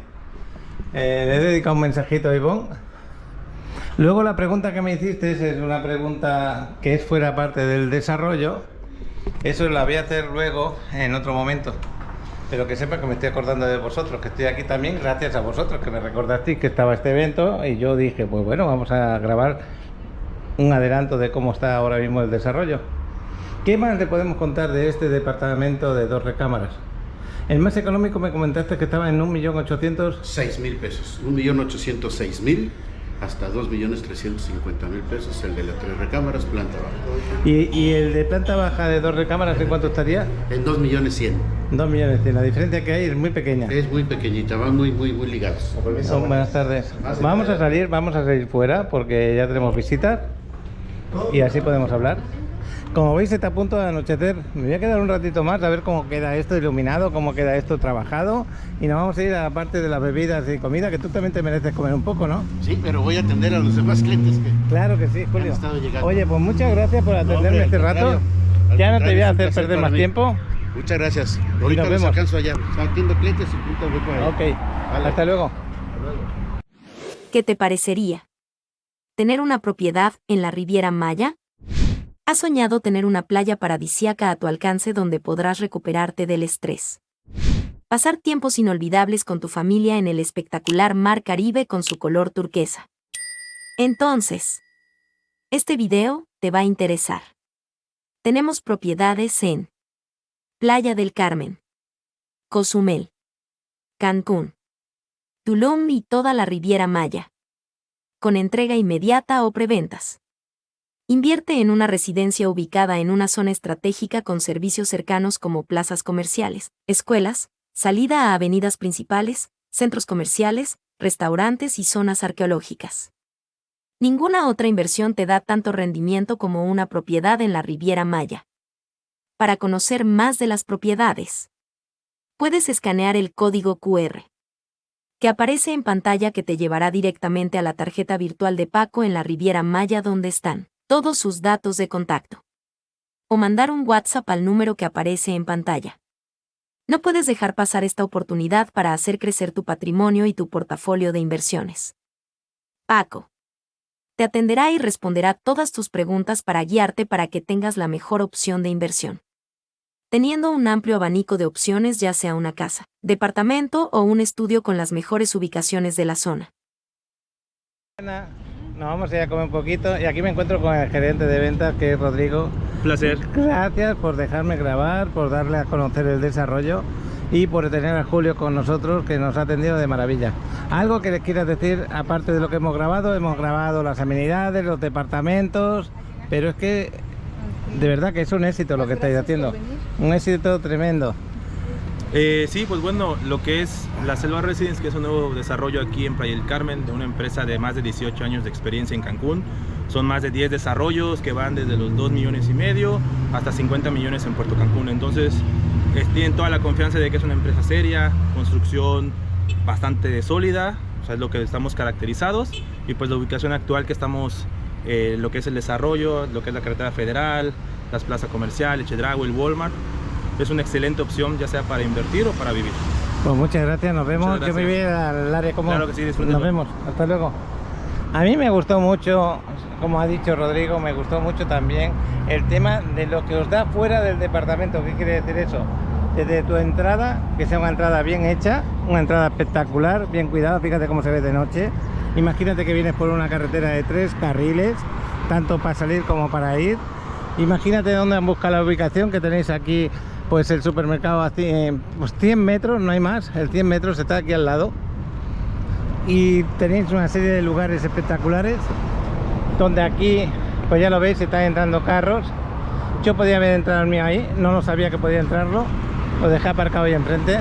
Le he dedicado un mensajito a Ivonne. Luego la pregunta que me hiciste es una pregunta que es fuera parte del desarrollo. Eso la voy a hacer luego en otro momento. Pero que sepa que me estoy acordando de vosotros, que estoy aquí también gracias a vosotros, que me recordasteis que estaba este evento y yo dije, pues bueno, vamos a grabar un adelanto de cómo está ahora mismo el desarrollo. ¿Qué más le podemos contar de este departamento de 2 recámaras? El más económico me comentaste que estaba en 1.800.000. 6.000 pesos. 1.806.000 hasta 2.350.000 pesos. El de las 3 recámaras, planta baja. ¿Y el de planta baja de 2 recámaras en cuánto estaría? En 2.100.000. 2.100.000. La diferencia que hay es muy pequeña. Es muy pequeñita, van muy ligados. Buenas tardes. Vamos a salir fuera porque ya tenemos visitas y así podemos hablar. Como veis, está a punto de anochecer. Me voy a quedar un ratito más a ver cómo queda esto iluminado, cómo queda esto trabajado. Y nos vamos a ir a la parte de las bebidas y comida, que tú también te mereces comer un poco, ¿no? Sí, pero voy a atender a los demás clientes que Claro que sí, Julio. han estado llegando. Oye, pues muchas gracias por atenderme hombre, este al rato. contrario. Ya no te voy a Es un hacer placer perder para más mí. tiempo. Muchas gracias. Ahorita nos los vemos. alcanzo allá. Atiendo clientes y punto voy por ahí. Ok, Vale. hasta luego. ¿Qué te parecería? ¿Tener una propiedad en la Riviera Maya? ¿Has soñado tener una playa paradisíaca a tu alcance donde podrás recuperarte del estrés? Pasar tiempos inolvidables con tu familia en el espectacular Mar Caribe con su color turquesa. Entonces, este video te va a interesar. Tenemos propiedades en Playa del Carmen, Cozumel, Cancún, Tulum y toda la Riviera Maya. Con entrega inmediata o preventas. Invierte en una residencia ubicada en una zona estratégica con servicios cercanos como plazas comerciales, escuelas, salida a avenidas principales, centros comerciales, restaurantes y zonas arqueológicas. Ninguna otra inversión te da tanto rendimiento como una propiedad en la Riviera Maya. Para conocer más de las propiedades, puedes escanear el código QR que aparece en pantalla, que te llevará directamente a la tarjeta virtual de Paco en la Riviera Maya, donde están todos sus datos de contacto. O mandar un WhatsApp al número que aparece en pantalla. No puedes dejar pasar esta oportunidad para hacer crecer tu patrimonio y tu portafolio de inversiones. Paco te atenderá y responderá todas tus preguntas para guiarte para que tengas la mejor opción de inversión. Teniendo un amplio abanico de opciones, ya sea una casa, departamento o un estudio con las mejores ubicaciones de la zona. Nos vamos a ir a comer un poquito y aquí me encuentro con el gerente de ventas, que es Rodrigo. Placer. Gracias por dejarme grabar, por darle a conocer el desarrollo y por tener a Julio con nosotros, que nos ha atendido de maravilla. Algo que les quieras decir, aparte de lo que hemos grabado las amenidades, los departamentos, pero es que de verdad que es un éxito lo que estáis haciendo, un éxito tremendo. Sí, pues bueno, lo que es la Selva Residence, que es un nuevo desarrollo aquí en Playa del Carmen de una empresa de más de 18 años de experiencia en Cancún. Son más de 10 desarrollos que van desde los 2,5 millones hasta 50 millones en Puerto Cancún. Entonces tienen toda la confianza de que es una empresa seria, construcción bastante sólida, o sea, es lo que estamos caracterizados, y pues la ubicación actual que estamos, lo que es el desarrollo, lo que es la carretera federal, las plazas comerciales, Chedraui, el Walmart, es una excelente opción, ya sea para invertir o para vivir. Pues muchas gracias, nos vemos. Muchas Yo me voy al área común. Claro que sí, disfrútenlo. Nos vemos, hasta luego. A mí me gustó mucho, como ha dicho Rodrigo, me gustó mucho también el tema de lo que os da fuera del departamento. ¿Qué quiere decir eso? Desde tu entrada, que sea una entrada bien hecha, una entrada espectacular, bien cuidada, fíjate cómo se ve de noche. Imagínate que vienes por una carretera de 3 carriles, tanto para salir como para ir. Imagínate dónde han buscado la ubicación, que tenéis aquí pues el supermercado a 100 metros, no hay más, el 100 metros está aquí al lado. Y tenéis una serie de lugares espectaculares, donde aquí, pues ya lo veis, están entrando carros. Yo podía haber entrado el mío ahí, no lo sabía que podía entrarlo, lo dejé aparcado ahí enfrente.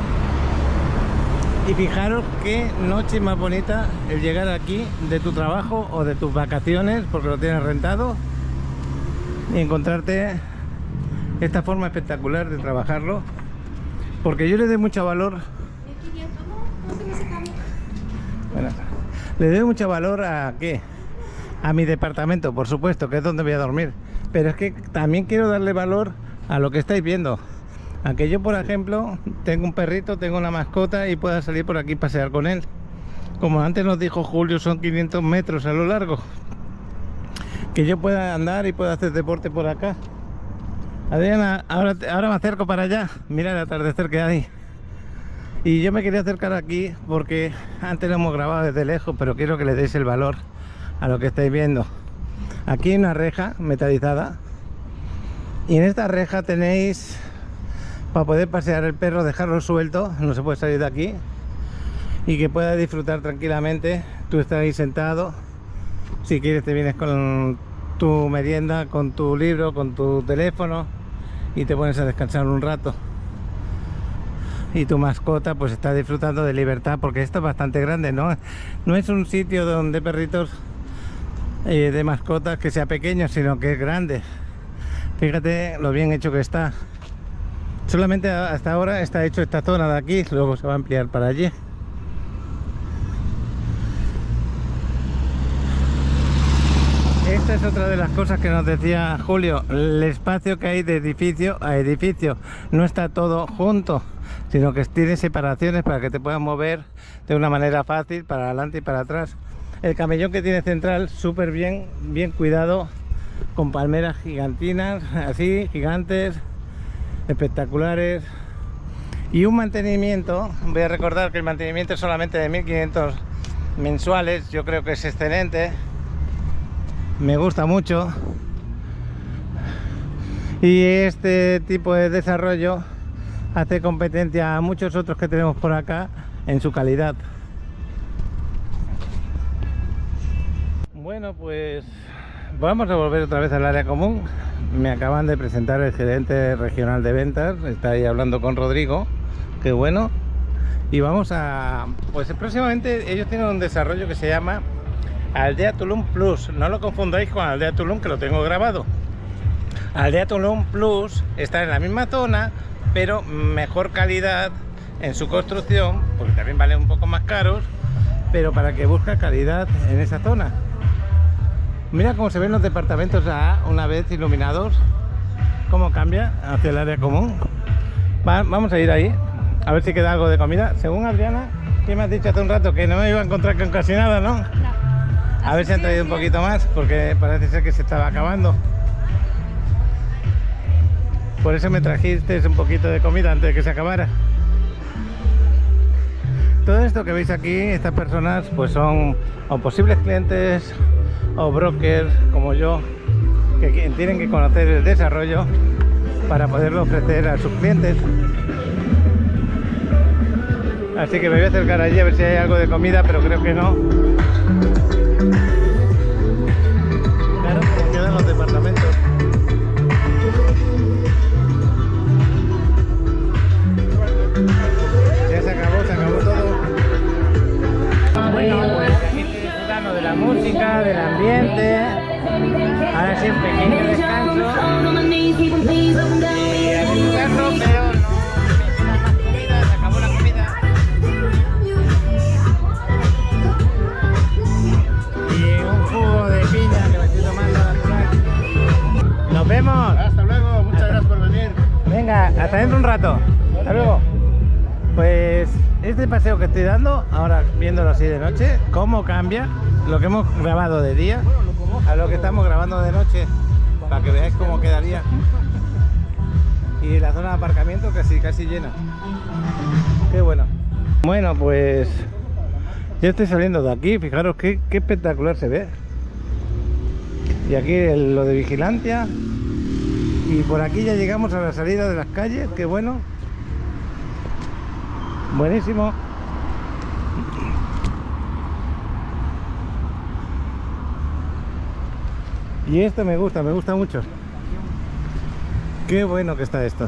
Y fijaros qué noche más bonita el llegar aquí de tu trabajo o de tus vacaciones, porque lo tienes rentado, y encontrarte esta forma espectacular de trabajarlo, porque yo le doy mucho valor. Bueno, le doy mucho valor a ¿qué? A mi departamento, por supuesto, que es donde voy a dormir, pero es que también quiero darle valor a lo que estáis viendo. A que yo, por ejemplo, tengo un perrito, tengo una mascota y pueda salir por aquí a pasear con él. Como antes nos dijo Julio, son 500 metros a lo largo. Que yo pueda andar y pueda hacer deporte por acá. Adriana, ahora me acerco para allá. Mira el atardecer que hay. Y yo me quería acercar aquí porque antes lo hemos grabado desde lejos, pero quiero que le deis el valor a lo que estáis viendo. Aquí hay una reja metalizada, y en esta reja tenéis para poder pasear el perro, dejarlo suelto, no se puede salir de aquí, y que pueda disfrutar tranquilamente. Tú estás ahí sentado, si quieres te vienes con tu merienda, con tu libro, con tu teléfono, y te pones a descansar un rato. Y tu mascota pues está disfrutando de libertad, porque esto es bastante grande, ¿no? No es un sitio donde perritos de mascotas que sea pequeño, sino que es grande. Fíjate lo bien hecho que está. Solamente hasta ahora está hecho esta zona de aquí, luego se va a ampliar para allí. Esta es otra de las cosas que nos decía Julio, el espacio que hay de edificio a edificio. No está todo junto, sino que tiene separaciones para que te puedas mover de una manera fácil para adelante y para atrás. El camellón que tiene central, súper bien cuidado, con palmeras gigantinas, así, gigantes, espectaculares. Y un mantenimiento, voy a recordar que el mantenimiento es solamente de 1.500 mensuales, yo creo que es excelente. Me gusta mucho. Y este tipo de desarrollo hace competencia a muchos otros que tenemos por acá en su calidad. Bueno, pues vamos a volver otra vez al área común. Me acaban de presentar el gerente regional de ventas, está ahí hablando con Rodrigo, qué bueno. Y vamos a, pues próximamente ellos tienen un desarrollo que se llama Aldea Tulum Plus. No lo confundáis con Aldea Tulum, que lo tengo grabado. Aldea Tulum Plus está en la misma zona, pero mejor calidad en su construcción, porque también vale un poco más caros, pero para que busca calidad en esa zona. Mira cómo se ven los departamentos ya una vez iluminados, cómo cambia hacia el área común. Vamos a ir ahí, a ver si queda algo de comida. Según Adriana, que me has dicho hace un rato que no me iba a encontrar con casi nada, ¿no? No. A ver si han traído un poquito más, porque parece ser que se estaba acabando. Por eso me trajiste un poquito de comida antes de que se acabara. Todo esto que veis aquí, estas personas pues son o posibles clientes o brokers como yo, que tienen que conocer el desarrollo para poderlo ofrecer a sus clientes. Así que me voy a acercar allí a ver si hay algo de comida, pero creo que no. Claro, como quedan los departamentos. Ya se acabó todo. Bueno, pues aquí estoy disfrutando de la música, del ambiente. Ahora sí, un pequeño descanso. Y a disfrutarlo, pero no necesitan más comida, se acabó la comida. Y un jugo de piña que me estoy tomando natural. ¡Nos vemos! Hasta luego, muchas gracias por venir. Venga, hasta dentro un rato. Hasta luego. Pues este paseo que estoy dando, ahora viéndolo así de noche, cómo cambia lo que hemos grabado de día a lo que estamos grabando de noche, para que veáis cómo quedaría. Y la zona de aparcamiento casi llena. Qué bueno. Bueno, pues ya estoy saliendo de aquí, fijaros qué espectacular se ve. Y aquí lo de vigilancia. Y por aquí ya llegamos a la salida de las calles, qué bueno. Buenísimo. Y esto me gusta mucho. Qué bueno que está esto.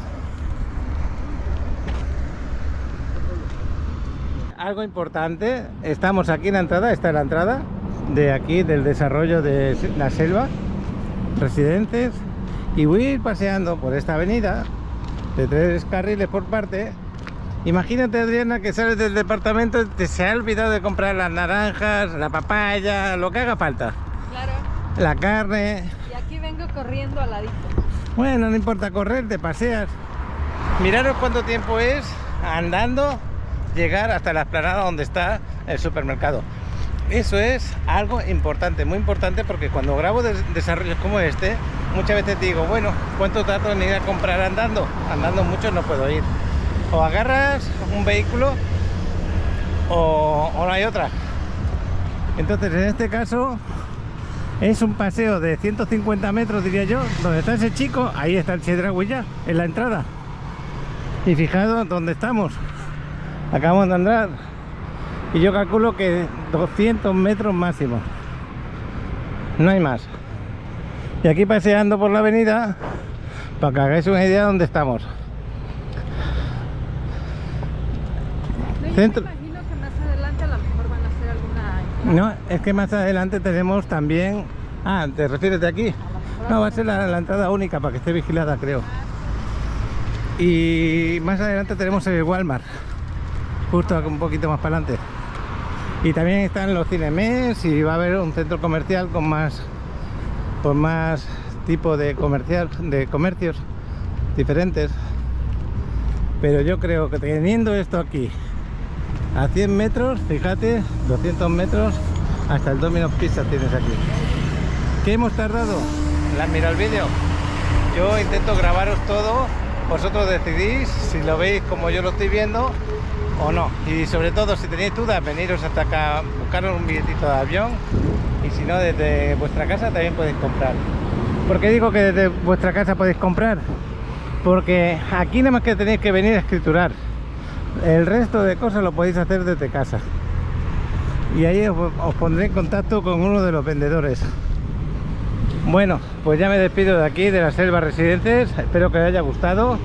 Algo importante, estamos aquí en la entrada, esta es la entrada de aquí del desarrollo de la selva, residentes, y voy a ir paseando por esta avenida de 3 carriles por parte. Imagínate, Adriana, que sales del departamento y te se ha olvidado de comprar las naranjas, la papaya, lo que haga falta. Claro. La carne. Y aquí vengo corriendo al ladito. Bueno, no importa correr, te paseas. Miraros cuánto tiempo es andando llegar hasta la explanada donde está el supermercado. Eso es algo importante, muy importante, porque cuando grabo desarrollos como este, muchas veces digo, bueno, ¿cuánto trato en ir a comprar andando? Andando mucho no puedo ir. O agarras un vehículo o no hay otra. Entonces en este caso es un paseo de 150 metros, diría yo. Donde está ese chico, ahí está el Chedraui ya, en la entrada. Y fijaos dónde estamos. Acabamos de andar y yo calculo que 200 metros máximo, no hay más. Y aquí paseando por la avenida para que hagáis una idea de dónde estamos. Centro. Me imagino que más adelante a lo mejor van a hacer alguna... No, es que más adelante tenemos también... Ah, ¿te refieres de aquí? No, va a ser la entrada única para que esté vigilada, creo. Y más adelante tenemos el Walmart, justo un poquito más para adelante. Y también están los Cinemes y va a haber un centro comercial con más tipo de comercios diferentes. Pero yo creo que teniendo esto aquí a 100 metros, fíjate, 200 metros, hasta el Domino's Pizza tienes aquí. ¿Qué hemos tardado? Mira el vídeo. Yo intento grabaros todo, vosotros decidís si lo veis como yo lo estoy viendo o no. Y sobre todo, si tenéis dudas, veniros hasta acá, buscaros un billetito de avión, y si no, desde vuestra casa también podéis comprar. ¿Por qué digo que desde vuestra casa podéis comprar? porque aquí nada más que tenéis que venir a escriturar. El resto de cosas lo podéis hacer desde casa. Y ahí os pondré en contacto con uno de los vendedores. Bueno, pues ya me despido de aquí, de las Selvas Residencias. Espero que os haya gustado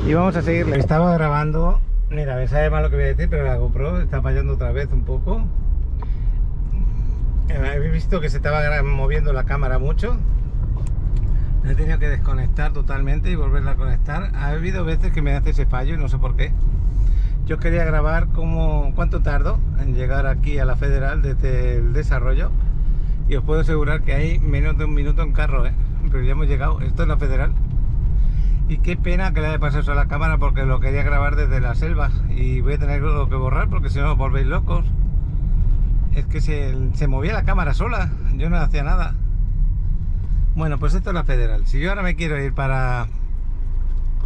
y vamos a seguirle. Estaba grabando, mira, me sabe mal lo que voy a decir, pero la GoPro está fallando otra vez un poco. Habéis visto que se estaba moviendo la cámara mucho. He tenido que desconectar totalmente y volverla a conectar. Ha habido veces que me hace ese fallo y no sé por qué. Yo quería grabar cuánto tardo en llegar aquí a la Federal desde el desarrollo, y os puedo asegurar que hay menos de un minuto en carro, pero ya hemos llegado. Esto es la Federal. Y qué pena que le haya pasado eso a la cámara, porque lo quería grabar desde la selva y voy a tener que borrar porque si no os volvéis locos. Es que se movía la cámara sola, yo no hacía nada. Bueno, pues esto es la Federal. Si yo ahora me quiero ir para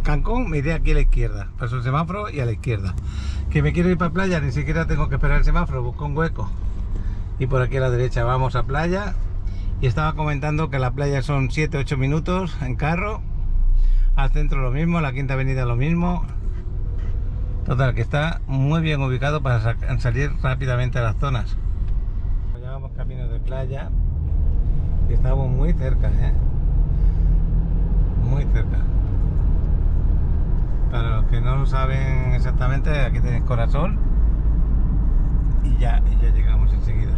Cancún, me iré aquí a la izquierda, paso el semáforo y a la izquierda. Que me quiero ir para playa, ni siquiera tengo que esperar el semáforo, busco un hueco. Y por aquí a la derecha vamos a playa. Y estaba comentando que la playa son 7-8 minutos en carro. Al centro lo mismo, la Quinta Avenida lo mismo. Total, que está muy bien ubicado para salir rápidamente a las zonas. Llevamos camino de playa y estamos muy cerca, muy cerca. Para los que no lo saben exactamente, aquí tenéis Corazón y ya llegamos enseguida.